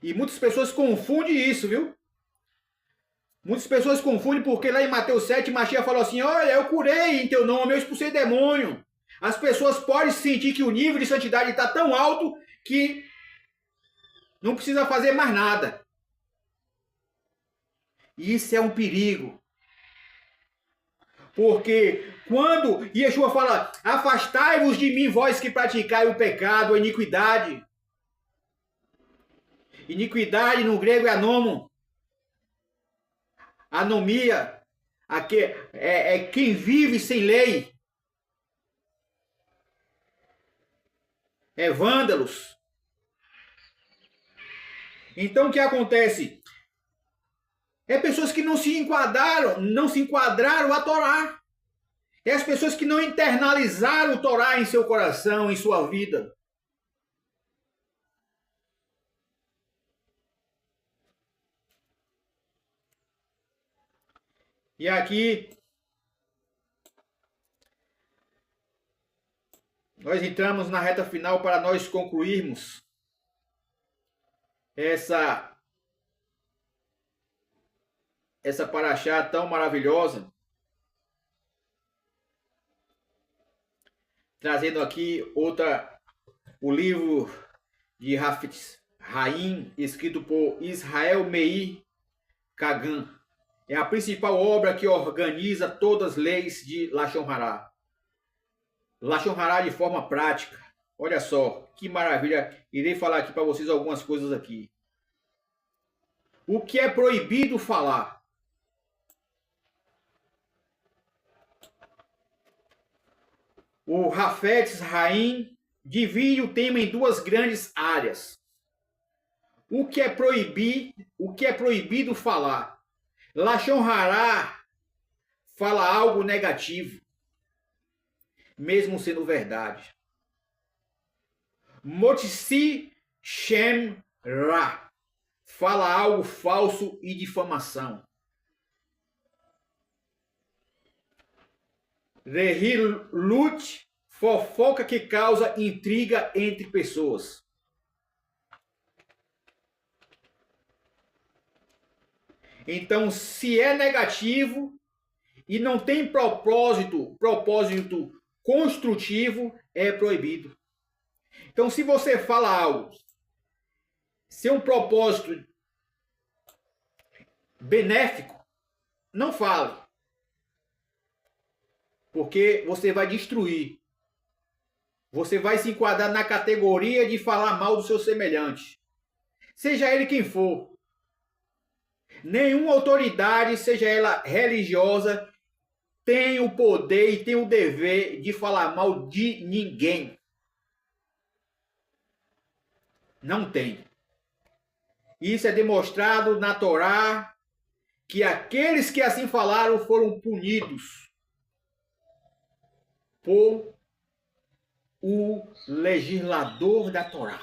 A: E muitas pessoas confundem isso, viu? Muitas pessoas confundem porque lá em Mateus 7, Machia falou assim: olha, eu curei em teu nome, eu expulsei demônio. As pessoas podem sentir que o nível de santidade está tão alto que não precisa fazer mais nada. E isso é um perigo. Porque quando Yeshua fala: afastai-vos de mim, vós que praticai o pecado, a iniquidade. Iniquidade no grego é anomo. Anomia é quem vive sem lei. É vândalos. Então o que acontece? É pessoas que não se enquadraram a Torá. É as pessoas que não internalizaram o Torá em seu coração, em sua vida. E aqui nós entramos na reta final para nós concluirmos essa paraxá tão maravilhosa. Trazendo aqui o livro de Hafetz Haim, escrito por Israel Meir Kagan. É a principal obra que organiza todas as leis de Lashon Hará. Lashon Hará de forma prática. Olha só, que maravilha. Irei falar aqui para vocês algumas coisas aqui. O que é proibido falar? O Hafetz Haim divide o tema em duas grandes áreas. O que é proibido falar? Lashon Hará fala algo negativo, mesmo sendo verdade. Motzi Shem Ra fala algo falso e difamação. Rehilut, fofoca que causa intriga entre pessoas. Então, se é negativo e não tem propósito construtivo, é proibido. Então, se você fala algo, se é um propósito benéfico, não fale. Porque você vai destruir. Você vai se enquadrar na categoria de falar mal do seu semelhante. Seja ele quem for. Nenhuma autoridade, seja ela religiosa, tem o poder e tem o dever de falar mal de ninguém. Não tem. Isso é demonstrado na Torá, que aqueles que assim falaram foram punidos por o legislador da Torá.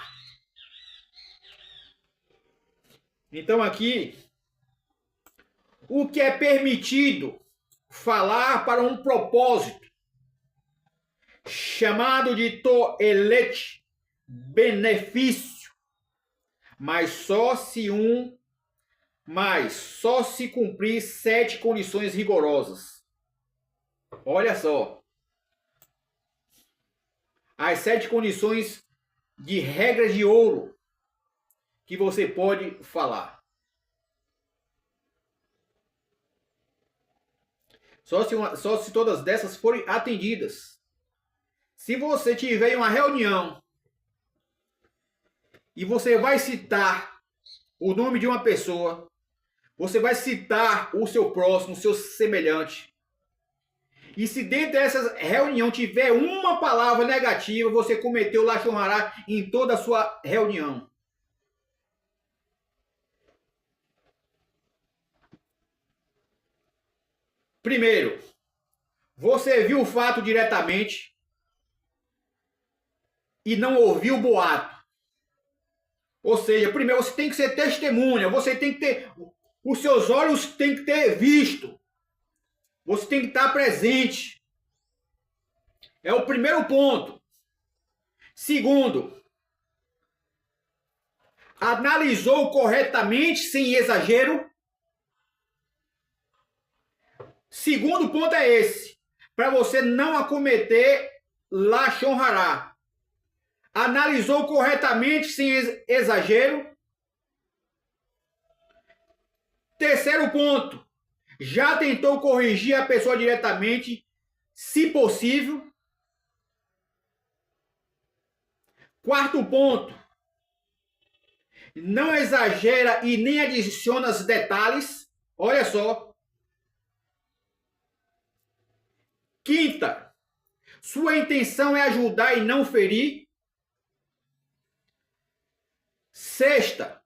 A: Então aqui, o que é permitido falar para um propósito, chamado de toelet, benefício, mas só se cumprir 7 condições rigorosas. Olha só. As 7 condições de regras de ouro que você pode falar. Só se todas dessas forem atendidas. Se você tiver uma reunião e você vai citar o nome de uma pessoa, você vai citar o seu próximo, o seu semelhante. E se dentro dessa reunião tiver uma palavra negativa, você cometeu Lashon Hará em toda a sua reunião. Primeiro, você viu o fato diretamente e não ouviu o boato. Ou seja, primeiro você tem que ser testemunha, você tem que ter, os seus olhos têm que ter visto. Você tem que estar presente. É o primeiro ponto. Segundo, analisou corretamente, sem exagero. Segundo ponto é esse. Para você não acometer Lashon Hará. Analisou corretamente, sem exagero. Terceiro ponto. Já tentou corrigir a pessoa diretamente, se possível. Quarto ponto. Não exagera e nem adiciona os detalhes. Olha só. Quinta. Sua intenção é ajudar e não ferir. Sexta.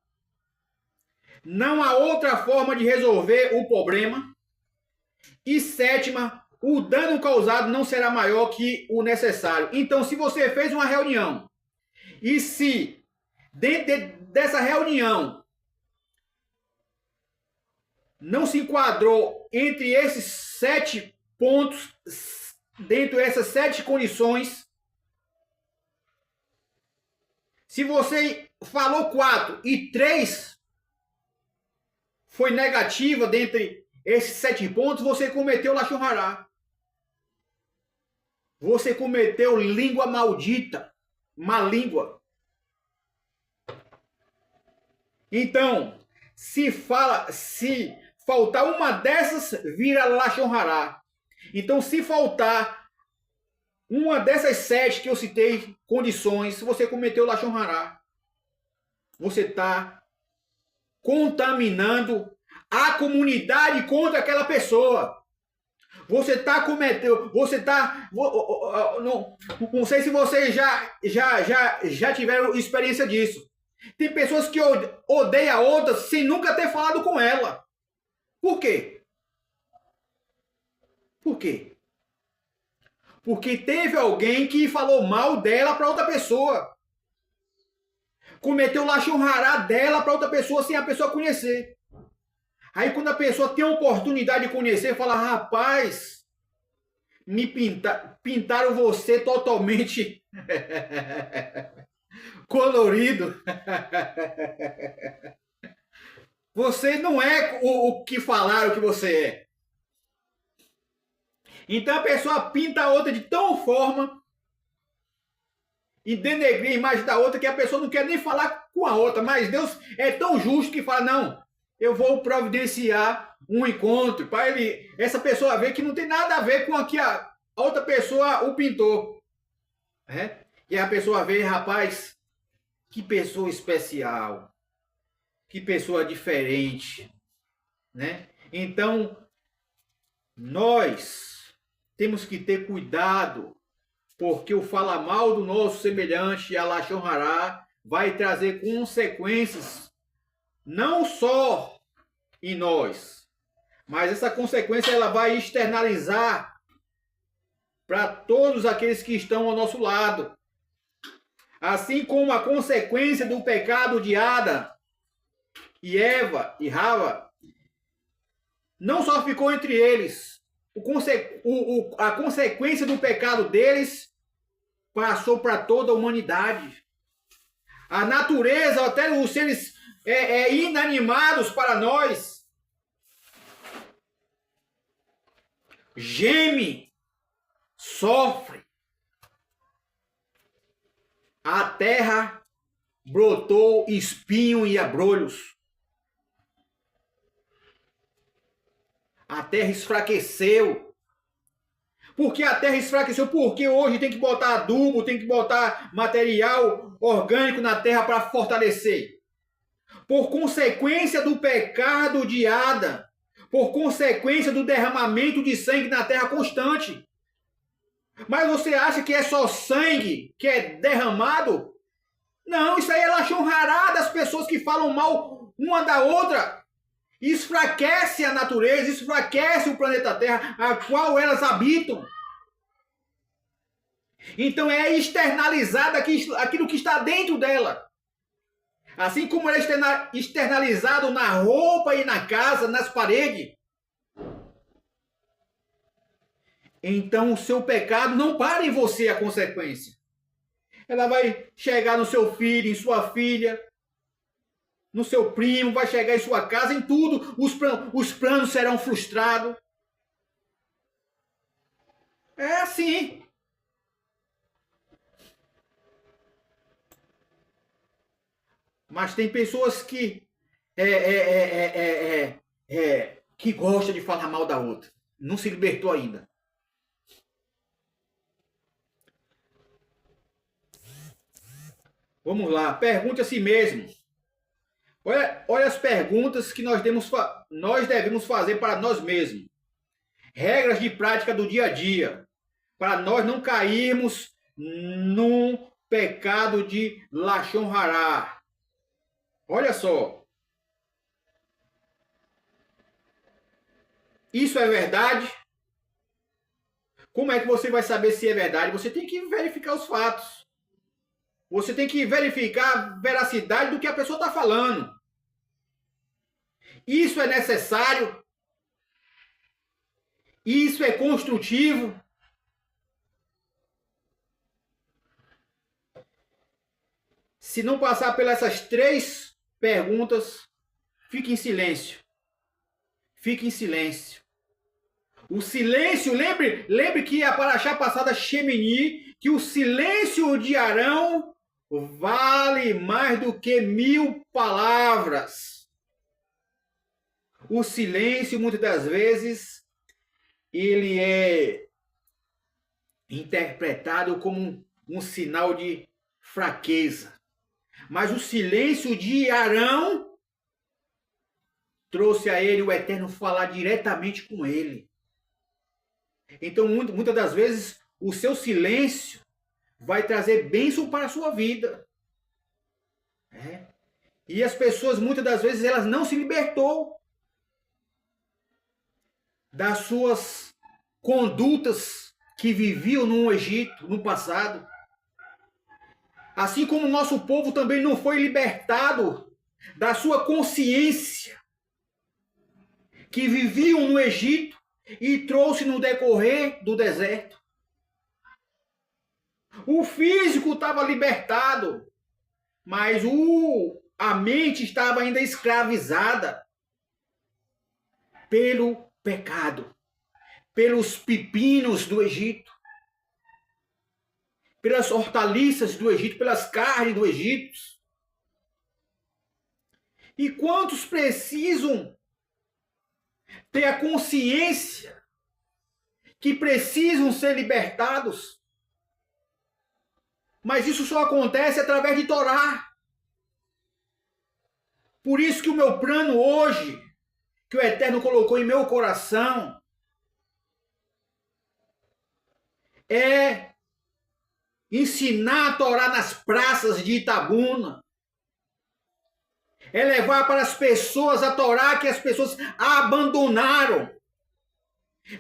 A: Não há outra forma de resolver o problema. E sétima, o dano causado não será maior que o necessário. Então, se você fez uma reunião e se dentro dessa reunião não se enquadrou entre esses 7 pontos, dentro dessas 7 condições, se você falou 4 e 3 foi negativa dentre esses 7 pontos, você cometeu Lashon Hará. Você cometeu língua maldita, má língua. Então, se faltar uma dessas, vira Lashon Hará. Então, se faltar uma dessas 7 que eu citei, condições, se você cometeu Lashon Hará, você está contaminando a comunidade contra aquela pessoa. Você está cometendo, você está, não sei se vocês já tiveram experiência disso. Tem pessoas que odeiam outras sem nunca ter falado com ela. Por quê? Por quê? Porque teve alguém que falou mal dela para outra pessoa. Cometeu lashon hará dela para outra pessoa sem a pessoa conhecer. Aí quando a pessoa tem a oportunidade de conhecer, fala, rapaz, pintaram você totalmente colorido. Você não é o que falaram que você é. Então a pessoa pinta a outra de tal forma e denegrir a imagem da outra que a pessoa não quer nem falar com a outra. Mas Deus é tão justo que fala, não, eu vou providenciar um encontro para essa pessoa ver que não tem nada a ver com a que a outra pessoa o pintou. É? E a pessoa vê, rapaz, que pessoa especial, que pessoa diferente, né? Então, nós temos que ter cuidado, porque o falar mal do nosso semelhante, a lashon hará, vai trazer consequências, não só em nós, mas essa consequência ela vai externalizar para todos aqueles que estão ao nosso lado. Assim como a consequência do pecado de Adão e Eva e Rava não só ficou entre eles, a consequência do pecado deles passou para toda a humanidade. A natureza, até os seres inanimados para nós, geme, sofre. A terra brotou espinho e abrolhos. A terra enfraqueceu. Por que a terra enfraqueceu? Porque hoje tem que botar adubo, tem que botar material orgânico na terra para fortalecer. Por consequência do pecado de Adão, por consequência do derramamento de sangue na terra constante. Mas você acha que é só sangue que é derramado? Não, isso aí é lashon hará das pessoas que falam mal uma da outra. Isso enfraquece a natureza, isso enfraquece o planeta Terra, a qual elas habitam. Então é externalizado aquilo que está dentro dela. Assim como é externalizado na roupa e na casa, nas paredes. Então o seu pecado não para em você a consequência. Ela vai chegar no seu filho, em sua filha, no seu primo, vai chegar em sua casa, em tudo. Os planos serão frustrados. É assim. Mas tem pessoas que que gostam de falar mal da outra. Não se libertou ainda. Vamos lá, pergunte a si mesmo. Olha as perguntas que nós devemos fazer para nós mesmos. Regras de prática do dia a dia. Para nós não cairmos num pecado de lashon hará. Olha só. Isso é verdade? Como é que você vai saber se é verdade? Você tem que verificar os fatos. Você tem que verificar a veracidade do que a pessoa está falando. Isso é necessário? Isso é construtivo? Se não passar pelas essas 3 perguntas, fique em silêncio. Fique em silêncio. O silêncio, lembre que a paraxá passada Shemini, que o silêncio de Arão vale mais do que 1000 palavras. O silêncio, muitas das vezes, ele é interpretado como um sinal de fraqueza. Mas o silêncio de Arão trouxe a ele o Eterno falar diretamente com ele. Então, muitas das vezes, o seu silêncio vai trazer bênção para a sua vida. E as pessoas, muitas das vezes, elas não se libertou das suas condutas que viviam no Egito, no passado. Assim como o nosso povo também não foi libertado da sua consciência que viviam no Egito e trouxe no decorrer do deserto. O físico estava libertado, mas a mente estava ainda escravizada pelo pecado, pelos pepinos do Egito, pelas hortaliças do Egito, pelas carnes do Egito. E quantos precisam ter a consciência que precisam ser libertados? Mas isso só acontece através de Torá. Por isso que o meu plano hoje, que o Eterno colocou em meu coração, é ensinar a Torá nas praças de Itabuna. É levar para as pessoas a Torá que as pessoas abandonaram.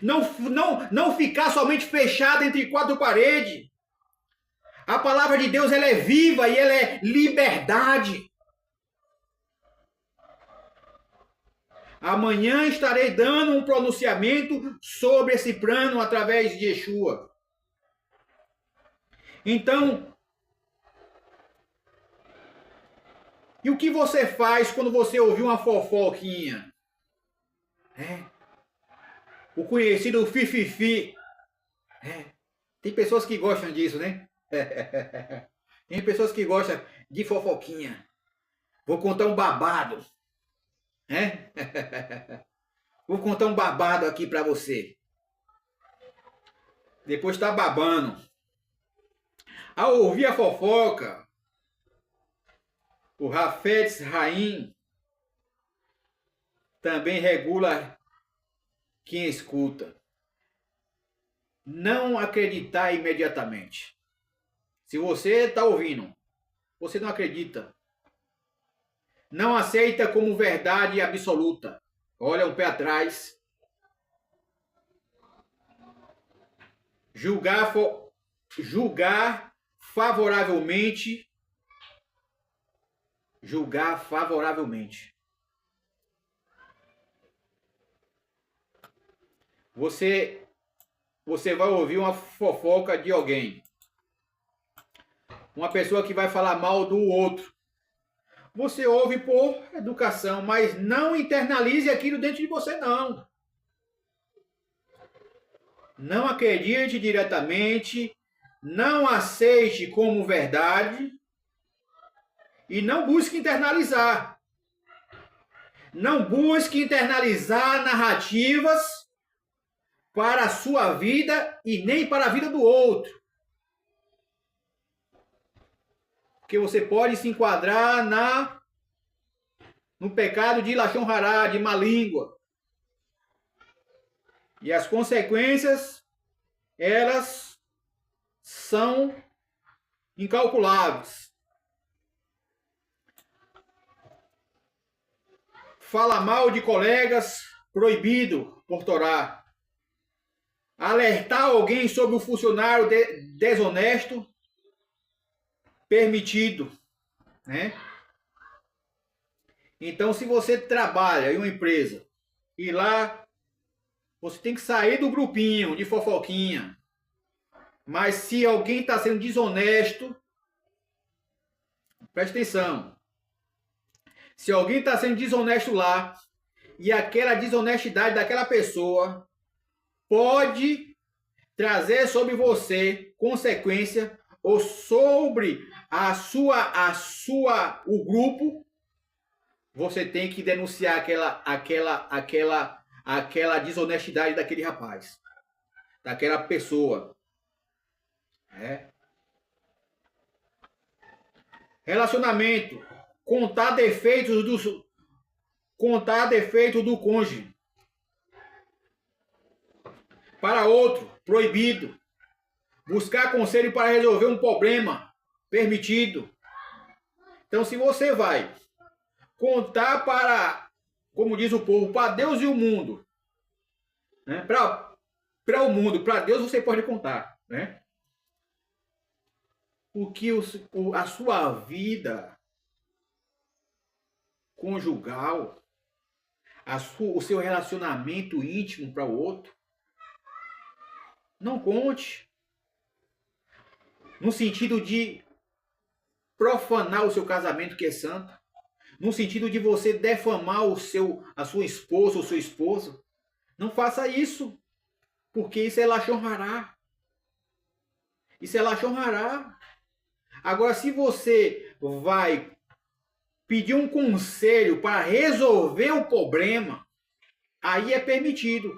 A: Não ficar somente fechada entre quatro paredes. A palavra de Deus, ela é viva e ela é liberdade. Amanhã estarei dando um pronunciamento sobre esse plano através de Yeshua. Então, e o que você faz quando você ouviu uma fofoquinha? O conhecido fififi. Tem pessoas que gostam disso, né? Tem pessoas que gostam de fofoquinha. Vou contar um babado. Vou contar um babado aqui para você. Depois tá babando. Ao ouvir a fofoca, o Hafetz Haim também regula quem escuta. Não acreditar imediatamente. Se você está ouvindo, você não acredita. Não aceita como verdade absoluta. Olha um pé atrás. Julgar favoravelmente. Julgar favoravelmente. Você vai ouvir uma fofoca de alguém. Uma pessoa que vai falar mal do outro. Você ouve por educação, mas não internalize aquilo dentro de você, não. Não acredite diretamente, não aceite como verdade e não busque internalizar. Não busque internalizar narrativas para a sua vida e nem para a vida do outro. Porque você pode se enquadrar no pecado de Lashon Hará, de má língua. E as consequências, elas são incalculáveis. Fala mal de colegas, proibido por Torá. Alertar alguém sobre o funcionário desonesto, permitido, né? Então, se você trabalha em uma empresa e lá você tem que sair do grupinho de fofoquinha, mas se alguém está sendo desonesto, preste atenção. Se alguém está sendo desonesto lá e aquela desonestidade daquela pessoa pode trazer sobre você consequência ou sobre o grupo, você tem que denunciar aquela desonestidade daquele rapaz, daquela pessoa. Relacionamento, contar defeitos contar defeito do cônjuge. Para outro, proibido. Buscar conselho para resolver um problema, permitido. Então, se você vai contar para, como diz o povo, para Deus e o mundo, né? Para o mundo, para Deus você pode contar, né? O que a sua vida conjugal, o seu relacionamento íntimo para o outro, não conte. No sentido de profanar o seu casamento que é santo, no sentido de você defamar a sua esposa ou seu esposo. Não faça isso, porque isso é lashon hará. Isso é lashon hará. Agora, se você vai pedir um conselho para resolver o problema, aí é permitido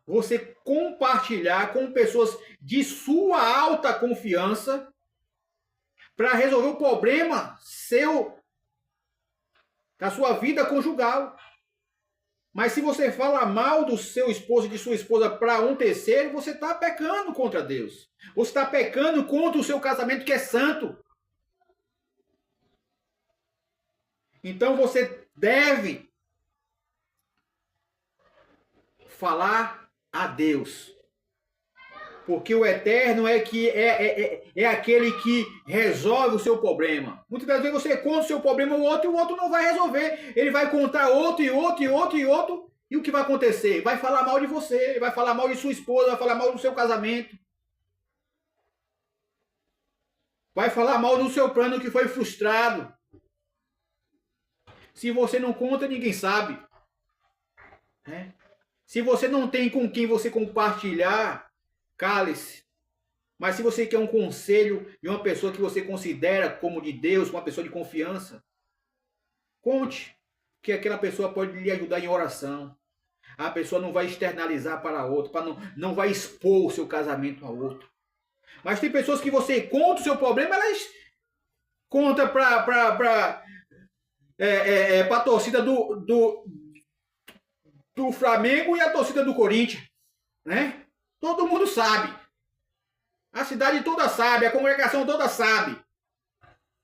A: você compartilhar com pessoas de sua alta confiança para resolver o problema da sua vida conjugal. Mas se você fala mal do seu esposo e de sua esposa para um terceiro, você está pecando contra Deus. Você está pecando contra o seu casamento que é santo. Então você deve falar a Deus. Porque o eterno é aquele que resolve o seu problema. Muitas das vezes você conta o seu problema ao outro e o outro não vai resolver. Ele vai contar outro e outro e outro e outro. E o que vai acontecer? Vai falar mal de você, vai falar mal de sua esposa, vai falar mal do seu casamento. Vai falar mal do seu plano que foi frustrado. Se você não conta, ninguém sabe. Né? Se você não tem com quem você compartilhar, cale-se. Mas se você quer um conselho de uma pessoa que você considera como de Deus, uma pessoa de confiança, conte que aquela pessoa pode lhe ajudar em oração. A pessoa não vai externalizar para outro, não vai expor o seu casamento a outro. Mas tem pessoas que você conta o seu problema, elas contam para a torcida do Flamengo e a torcida do Corinthians. Né? Todo mundo sabe. A cidade toda sabe, a congregação toda sabe.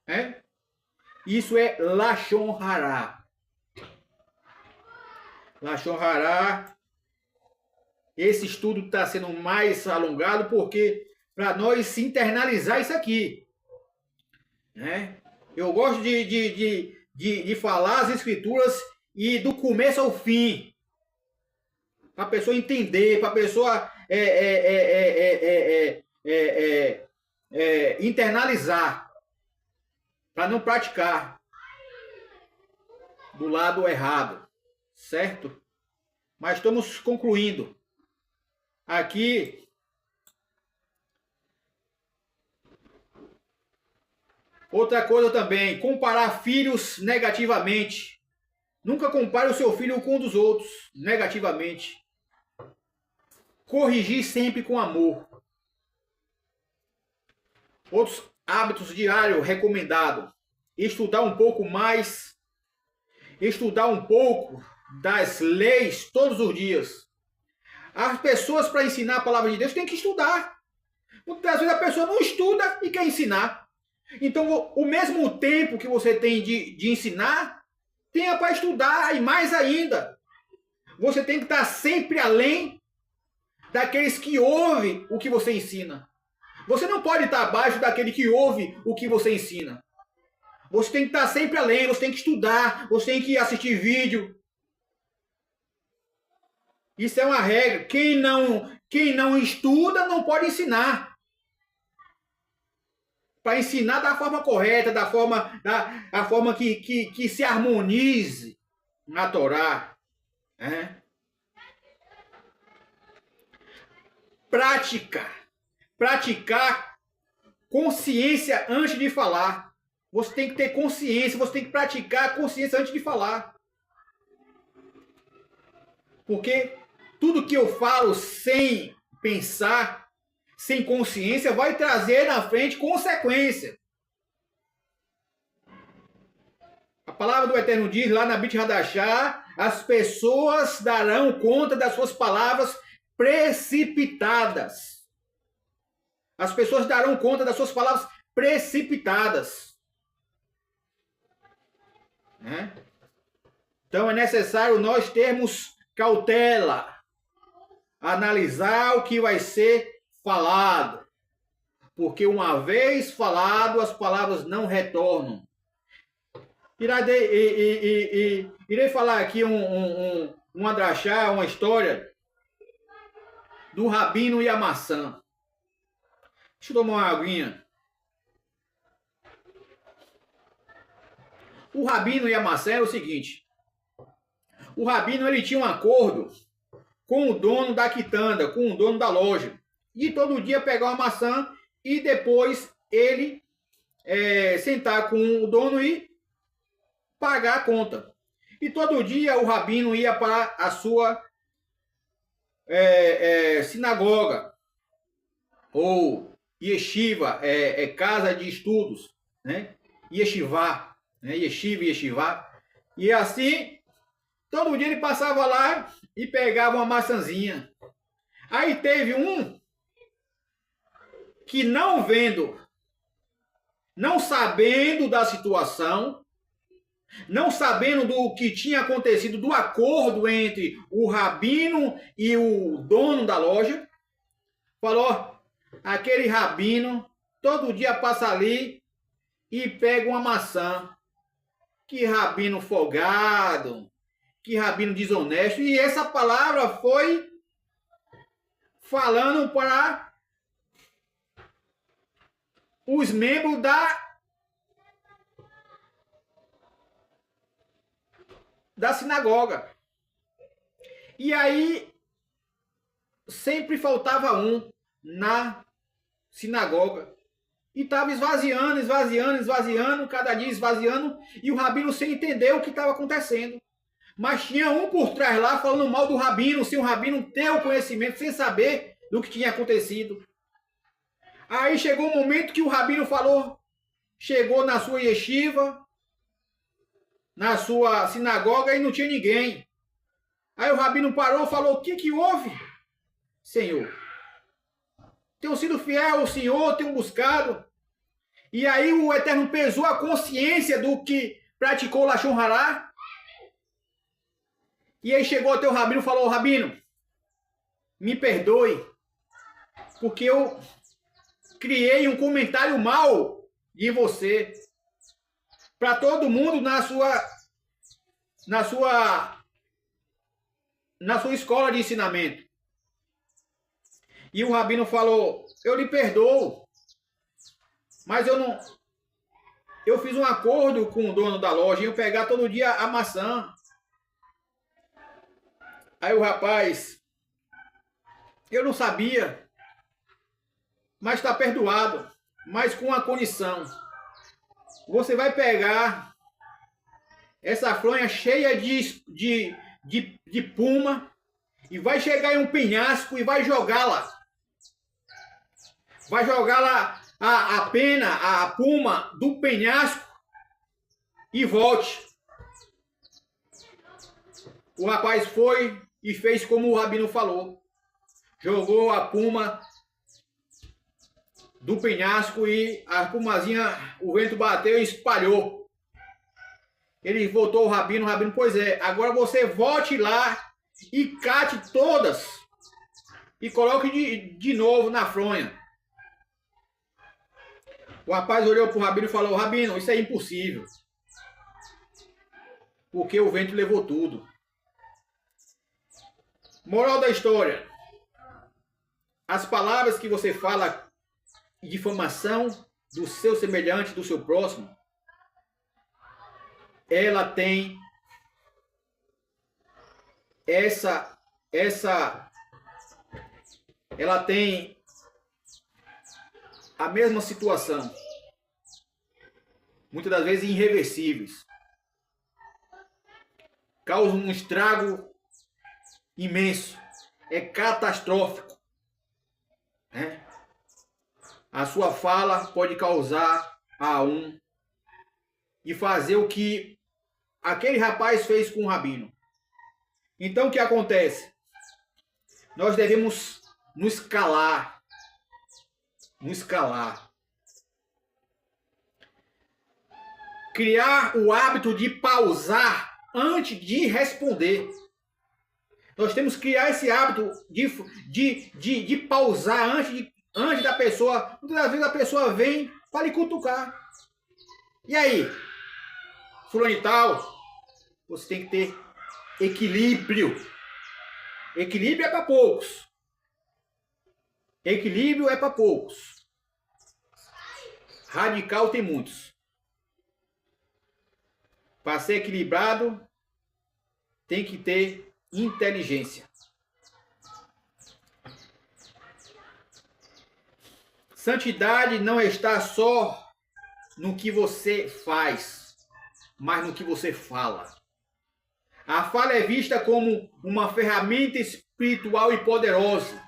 A: Né? Isso é lashon hará. Lashon hará. Esse estudo está sendo mais alongado porque para nós internalizar isso aqui. Né? Eu gosto de falar as escrituras e do começo ao fim. Para a pessoa entender, para a pessoa internalizar. Para não praticar do lado errado. Certo? Mas estamos concluindo. Aqui, outra coisa também, comparar filhos negativamente. Nunca compare o seu filho com um dos outros negativamente. Corrigir sempre com amor. Outros hábitos diários recomendados. Estudar um pouco mais. Estudar um pouco das leis todos os dias. As pessoas, para ensinar a palavra de Deus, têm que estudar. Muitas vezes a pessoa não estuda e quer ensinar. Então, o mesmo tempo que você tem de ensinar, tenha para estudar e mais ainda. Você tem que estar sempre além daqueles que ouvem o que você ensina. Você não pode estar abaixo daquele que ouve o que você ensina. Você tem que estar sempre além, você tem que estudar, você tem que assistir vídeo. Isso é uma regra. Quem não estuda não pode ensinar. Para ensinar da forma correta, da forma que se harmonize na Torá. Né? Praticar consciência antes de falar. Você tem que ter consciência, você tem que praticar consciência antes de falar. Porque tudo que eu falo sem pensar, sem consciência, vai trazer na frente consequência. A palavra do Eterno diz lá na Brit Hadashah, as pessoas darão conta das suas palavras precipitadas. As pessoas darão conta das suas palavras precipitadas. Né? Então é necessário nós termos cautela, analisar o que vai ser falado. Porque uma vez falado, as palavras não retornam. Irei falar aqui um adrachá, uma história do rabino e a maçã. Deixa eu tomar uma aguinha. O rabino e a maçã é o seguinte. O rabino ele tinha um acordo com o dono da quitanda, com o dono da loja. E todo dia pegar uma maçã e depois ele sentar com o dono e pagar a conta. E todo dia o rabino ia para a sua sinagoga, ou yeshiva, casa de estudos, né? Yeshivá, né? Yeshiva e yeshivá. E assim, todo dia ele passava lá e pegava uma maçãzinha. Aí teve um que não vendo, não sabendo da situação, não sabendo do que tinha acontecido, do acordo entre o rabino e o dono da loja, falou, aquele rabino todo dia passa ali e pega uma maçã. Que rabino folgado, que rabino desonesto. E essa palavra foi falando para os membros da sinagoga. E aí sempre faltava um na sinagoga. E estava esvaziando, cada dia esvaziando, e o rabino sem entender o que estava acontecendo. Mas tinha um por trás lá falando mal do rabino, sem o rabino ter o conhecimento, sem saber do que tinha acontecido. Aí chegou um momento que o rabino falou, chegou na sua yeshiva, na sua sinagoga, e não tinha ninguém. Aí o rabino parou e falou, o que houve, Senhor? Tenho sido fiel ao Senhor, tenho buscado. E aí o Eterno pesou a consciência do que praticou Lashon Hará. E aí chegou até o rabino e falou, rabino, me perdoe, porque eu criei um comentário mal de você para todo mundo na sua escola de ensinamento. E o rabino falou, eu lhe perdoo, mas eu fiz um acordo com o dono da loja em eu pegar todo dia a maçã. Aí o rapaz, eu não sabia, mas está perdoado, mas com uma condição. Você vai pegar essa fronha cheia de puma e vai chegar em um penhasco e vai jogá-la. Vai jogar lá a pena, a puma do penhasco e volte. O rapaz foi e fez como o rabino falou. Jogou a puma do penhasco e a pumazinha, o vento bateu e espalhou. Ele voltou o rabino, pois é, agora você volte lá e cate todas e coloque de novo na fronha. O rapaz olhou para o rabino e falou, rabino, isso é impossível. Porque o vento levou tudo. Moral da história. As palavras que você fala de difamação do seu semelhante, do seu próximo, ela tem ela tem a mesma situação, muitas das vezes irreversíveis, causa um estrago imenso, é catastrófico, né? A sua fala pode causar a um e fazer o que aquele rapaz fez com o rabino. Então o que acontece? Nós devemos nos calar. Nos calar. Criar o hábito de pausar antes de responder. Nós temos que criar esse hábito de pausar antes da pessoa. Muitas das vezes a pessoa vem para lhe cutucar. E aí? Fulano e tal, você tem que ter equilíbrio. Equilíbrio é para poucos. Equilíbrio é para poucos. Radical tem muitos. Para ser equilibrado, tem que ter inteligência. Santidade não está só no que você faz, mas no que você fala. A fala é vista como uma ferramenta espiritual e poderosa,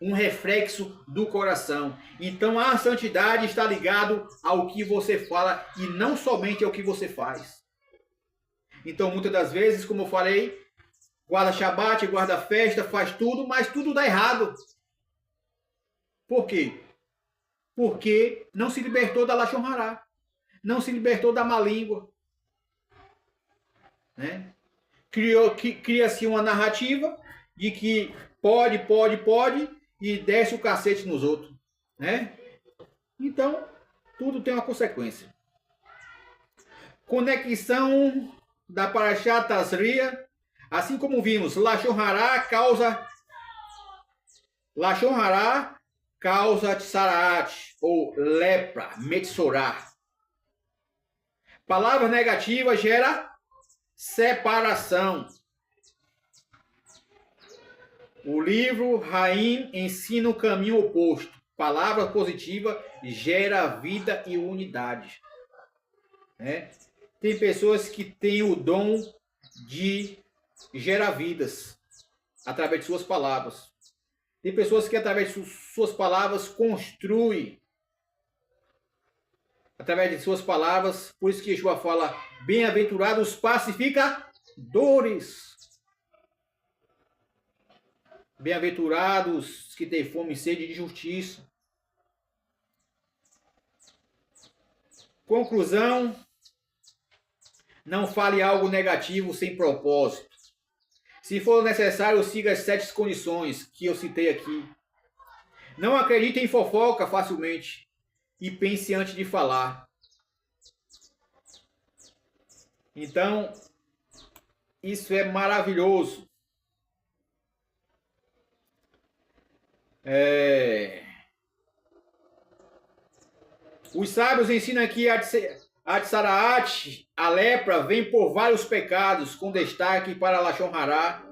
A: um reflexo do coração. Então a santidade está ligado ao que você fala e não somente ao que você faz. Então muitas das vezes, como eu falei, guarda Shabat, guarda festa, faz tudo, mas tudo dá errado. Por quê? Porque não se libertou da Lashon Hará, não se libertou da má língua. Né? Cria-se uma narrativa de que pode, e desce o cacete nos outros. Né? Então, tudo tem uma consequência. Conexão da Parashat Tazria, assim como vimos, Lashon Hará causa tsaraat, ou lepra, metsorá. Palavra negativa gera separação. O livro Raim ensina o caminho oposto. Palavra positiva gera vida e unidade. Né? Tem pessoas que têm o dom de gerar vidas através de suas palavras. Tem pessoas que através de suas palavras construem. Através de suas palavras, por isso que Yeshua fala, bem-aventurados os pacificadores. Bem-aventurados que têm fome e sede de justiça. Conclusão, não fale algo negativo sem propósito. Se for necessário, siga as 7 condições que eu citei aqui. Não acredite em fofoca facilmente e pense antes de falar. Então, isso é maravilhoso. Os sábios ensinam que a tsaraat, a lepra, vem por vários pecados, com destaque para Lashon Hará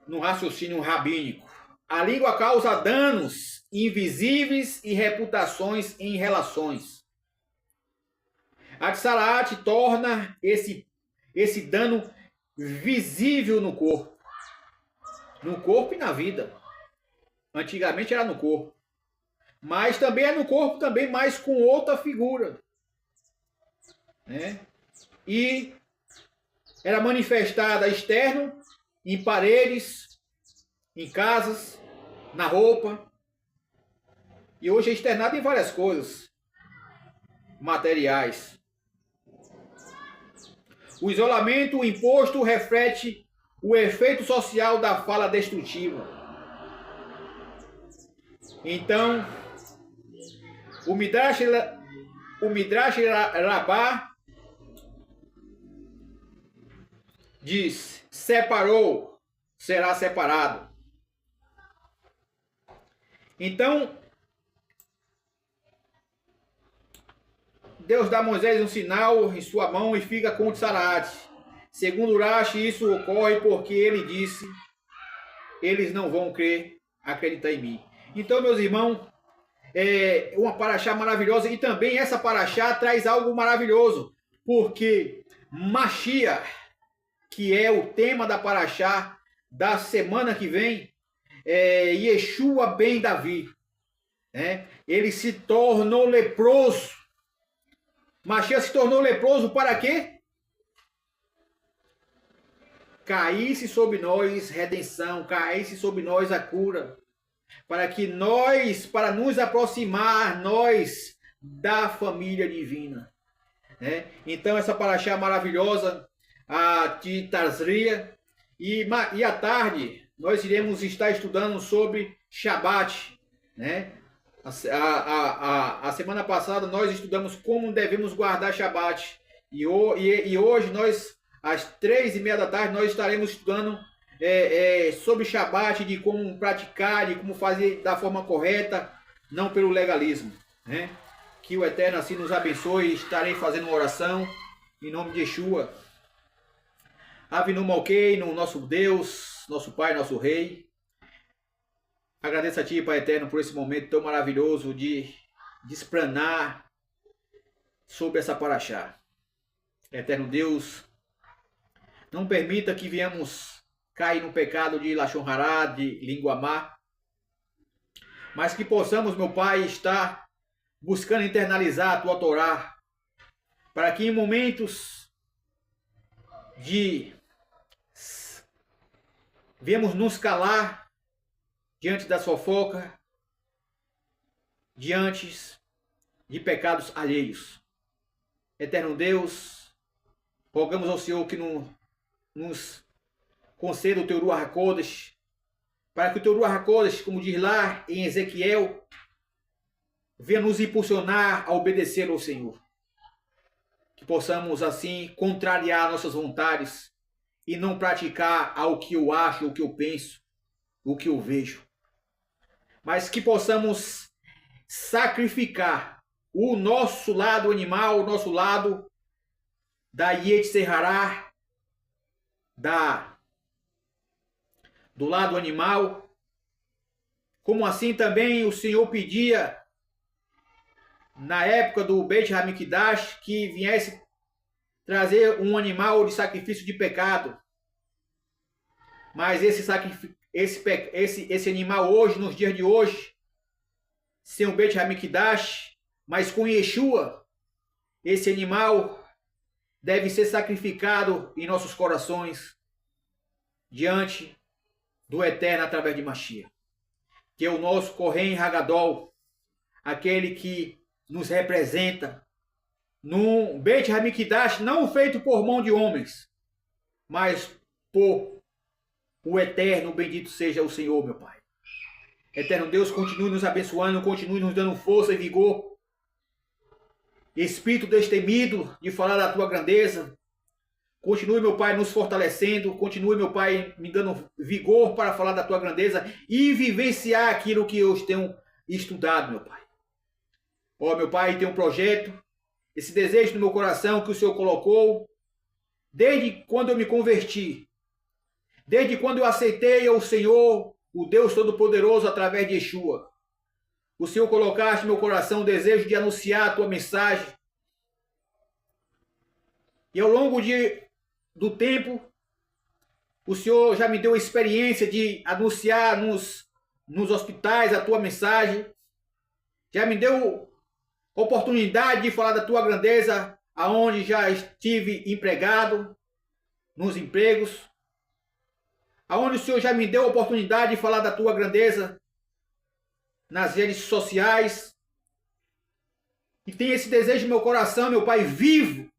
A: no raciocínio rabínico. A língua causa danos invisíveis e reputações em relações. A tsaraat torna esse dano visível no corpo. No corpo e na vida. Antigamente era no corpo. Mas também é no corpo, também, mas com outra figura. Né? E era manifestada externo, em paredes, em casas, na roupa. E hoje é externada em várias coisas materiais. O isolamento, o imposto, reflete o efeito social da fala destrutiva. Então, o Midrash Rabbah diz, separou, será separado. Então, Deus dá a Moisés um sinal em sua mão e fica com o tsaraat. Segundo Rashi, isso ocorre porque ele disse, eles não vão acreditar em mim. Então, meus irmãos, é uma paraxá maravilhosa, e também essa paraxá traz algo maravilhoso, porque Mashiach, que é o tema da paraxá da semana que vem, Yeshua ben Davi, né? Ele se tornou leproso. Mashiach se tornou leproso para quê? caísse sobre nós redenção, caísse sobre nós a cura, para que nós, para nos aproximar, nós, da família divina. Né? Então, essa paraxá maravilhosa, a de Tazria, e à tarde nós iremos estar estudando sobre Shabat. Né? A semana passada nós estudamos como devemos guardar Shabat. E hoje nós, às 3h30 da tarde, nós estaremos estudando sobre Shabat, de como praticar, de como fazer da forma correta, não pelo legalismo. Né? Que o Eterno assim nos abençoe. Estarei fazendo uma oração em nome de Yeshua. Avinu Malkeinu, nosso Deus, nosso Pai, nosso Rei. Agradeço a Ti, Pai Eterno, por esse momento tão maravilhoso de despranar sobre essa paraxá. Eterno Deus, não permita que venhamos cair no pecado de Lashon Hará, de língua má, mas que possamos, meu Pai, estar buscando internalizar a Tua Torá, para que em momentos de venhamos nos calar diante da fofoca, diante de pecados alheios. Eterno Deus, rogamos ao Senhor que nos conceda o Teu Ruach HaKodesh, para que o Teu Ruach HaKodesh, como diz lá em Ezequiel, venha nos impulsionar a obedecer ao Senhor. Que possamos assim contrariar nossas vontades e não praticar ao que eu acho, o que eu penso, o que eu vejo. Mas que possamos sacrificar o nosso lado animal, o nosso lado da Yetzer Hará, do lado animal. Como assim também o Senhor pedia na época do Beit HaMikdash que viesse trazer um animal de sacrifício de pecado. Mas esse animal hoje, nos dias de hoje, sem o Beit HaMikdash, mas com Yeshua, esse animal deve ser sacrificado em nossos corações diante do Eterno através de Mashiach, que é o nosso Kohen Hagadol, aquele que nos representa num Beit HaMikdash não feito por mão de homens, mas por o Eterno. Bendito seja o Senhor, meu Pai. Eterno Deus, continue nos abençoando, continue nos dando força e vigor, espírito destemido de falar da Tua grandeza. Continue, meu Pai, nos fortalecendo, continue, meu Pai, me dando vigor para falar da Tua grandeza e vivenciar aquilo que eu tenho estudado, meu Pai. Ó, meu Pai, tem um projeto, esse desejo no meu coração que o Senhor colocou desde quando eu me converti, desde quando eu aceitei ao Senhor, o Deus Todo-Poderoso, através de Yeshua. O Senhor colocaste no meu coração o desejo de anunciar a Tua mensagem. E ao longo do tempo, o Senhor já me deu a experiência de anunciar nos hospitais a Tua mensagem. Já me deu oportunidade de falar da Tua grandeza, aonde já estive empregado, nos empregos, aonde o Senhor já me deu a oportunidade de falar da Tua grandeza nas redes sociais. E tem esse desejo no meu coração, meu Pai, vivo,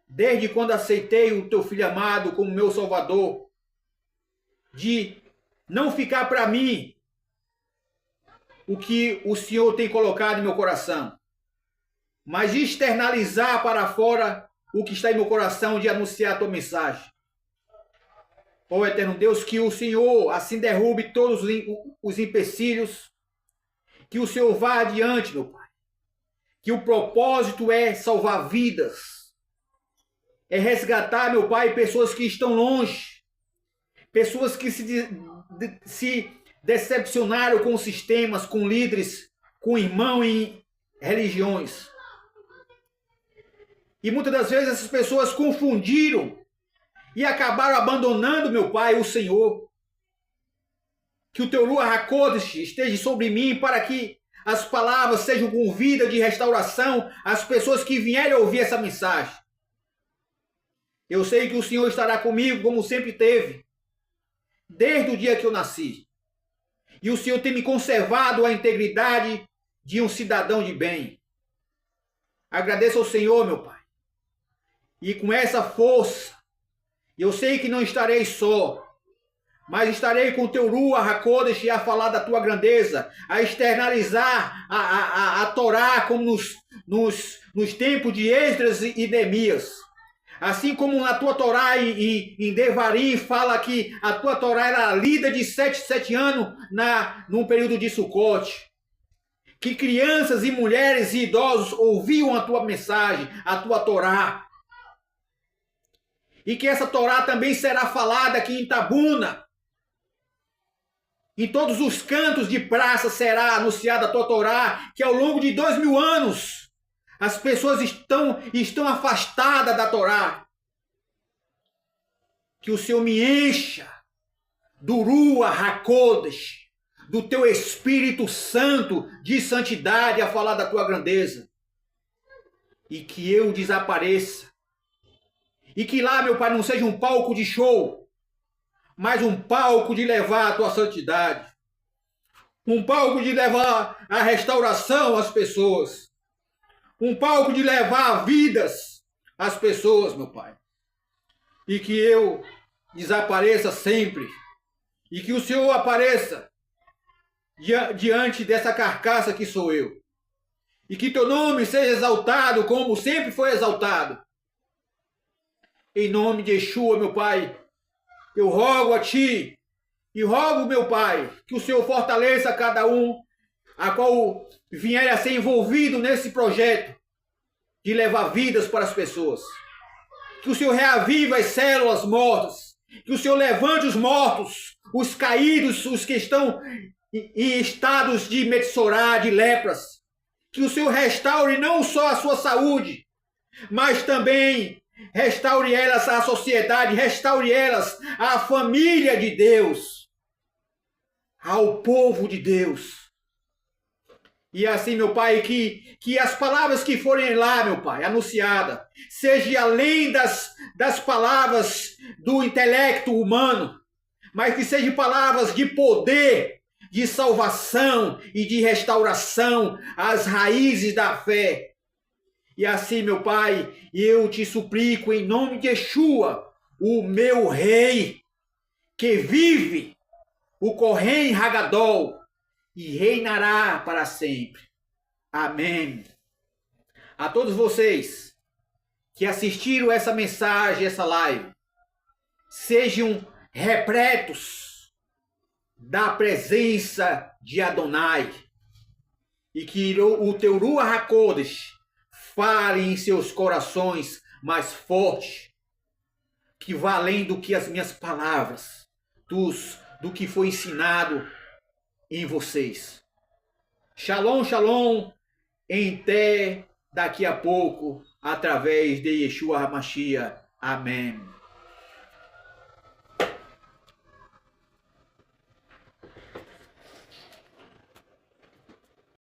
A: desde quando aceitei o Teu Filho amado como meu Salvador, de não ficar para mim o que o Senhor tem colocado em meu coração, mas externalizar para fora o que está em meu coração, de anunciar a Tua mensagem. Ó Eterno Deus, que o Senhor assim derrube todos os empecilhos, que o Senhor vá adiante, meu Pai, que o propósito é salvar vidas, é resgatar, meu Pai, pessoas que estão longe, pessoas que se decepcionaram com sistemas, com líderes, com irmãos em religiões. E muitas das vezes essas pessoas confundiram e acabaram abandonando, meu Pai, o Senhor. Que o Teu Ruach HaKodesh esteja sobre mim, para que as palavras sejam com vida de restauração às pessoas que vierem ouvir essa mensagem. Eu sei que o Senhor estará comigo como sempre teve, desde o dia que eu nasci. E o Senhor tem me conservado a integridade de um cidadão de bem. Agradeço ao Senhor, meu Pai. E com essa força, eu sei que não estarei só, mas estarei com o teu Ruach HaKodesh a falar da tua grandeza, a externalizar a Torá como nos tempos de Esdras e Neemias. Assim como na tua Torá em Devarim fala que a tua Torá era lida de 7 anos num período de Sucote. Que crianças e mulheres e idosos ouviam a tua mensagem, a tua Torá. E que essa Torá também será falada aqui em Tabuna. Em todos os cantos de praça será anunciada a tua Torá, que ao longo de 2000 anos as pessoas estão afastadas da Torá. Que o Senhor me encha do Ruach HaKodesh, do teu Espírito Santo de santidade a falar da tua grandeza. E que eu desapareça. E que lá, meu Pai, não seja um palco de show, mas um palco de levar a tua santidade. Um palco de levar a restauração às pessoas. Um palco de levar vidas às pessoas, meu Pai. E que eu desapareça sempre. E que o Senhor apareça diante dessa carcaça que sou eu. E que teu nome seja exaltado como sempre foi exaltado. Em nome de Yeshua, meu Pai, eu rogo a Ti e rogo, meu Pai, que o Senhor fortaleça cada um a qual vier a ser envolvido nesse projeto de levar vidas para as pessoas. Que o Senhor reaviva as células mortas. Que o Senhor levante os mortos, os caídos, os que estão em estados de metsorá, de lepras. Que o Senhor restaure não só a sua saúde, mas também restaure elas à sociedade, restaure elas à família de Deus, ao povo de Deus. E assim, meu Pai, que as palavras que forem lá, meu Pai, anunciadas, seja além das palavras do intelecto humano, mas que sejam palavras de poder, de salvação e de restauração às raízes da fé. E assim, meu Pai, eu te suplico em nome de Yeshua, o meu Rei, que vive, o Kohen Hagadol, e reinará para sempre. Amém. A todos vocês que assistiram essa mensagem, essa live, sejam repletos da presença de Adonai e que o teu Ruach HaKodesh fale em seus corações mais forte, que vá além do que as minhas palavras, do que foi ensinado em vocês. Shalom, shalom, até daqui a pouco, através de Yeshua HaMashiach. Amém.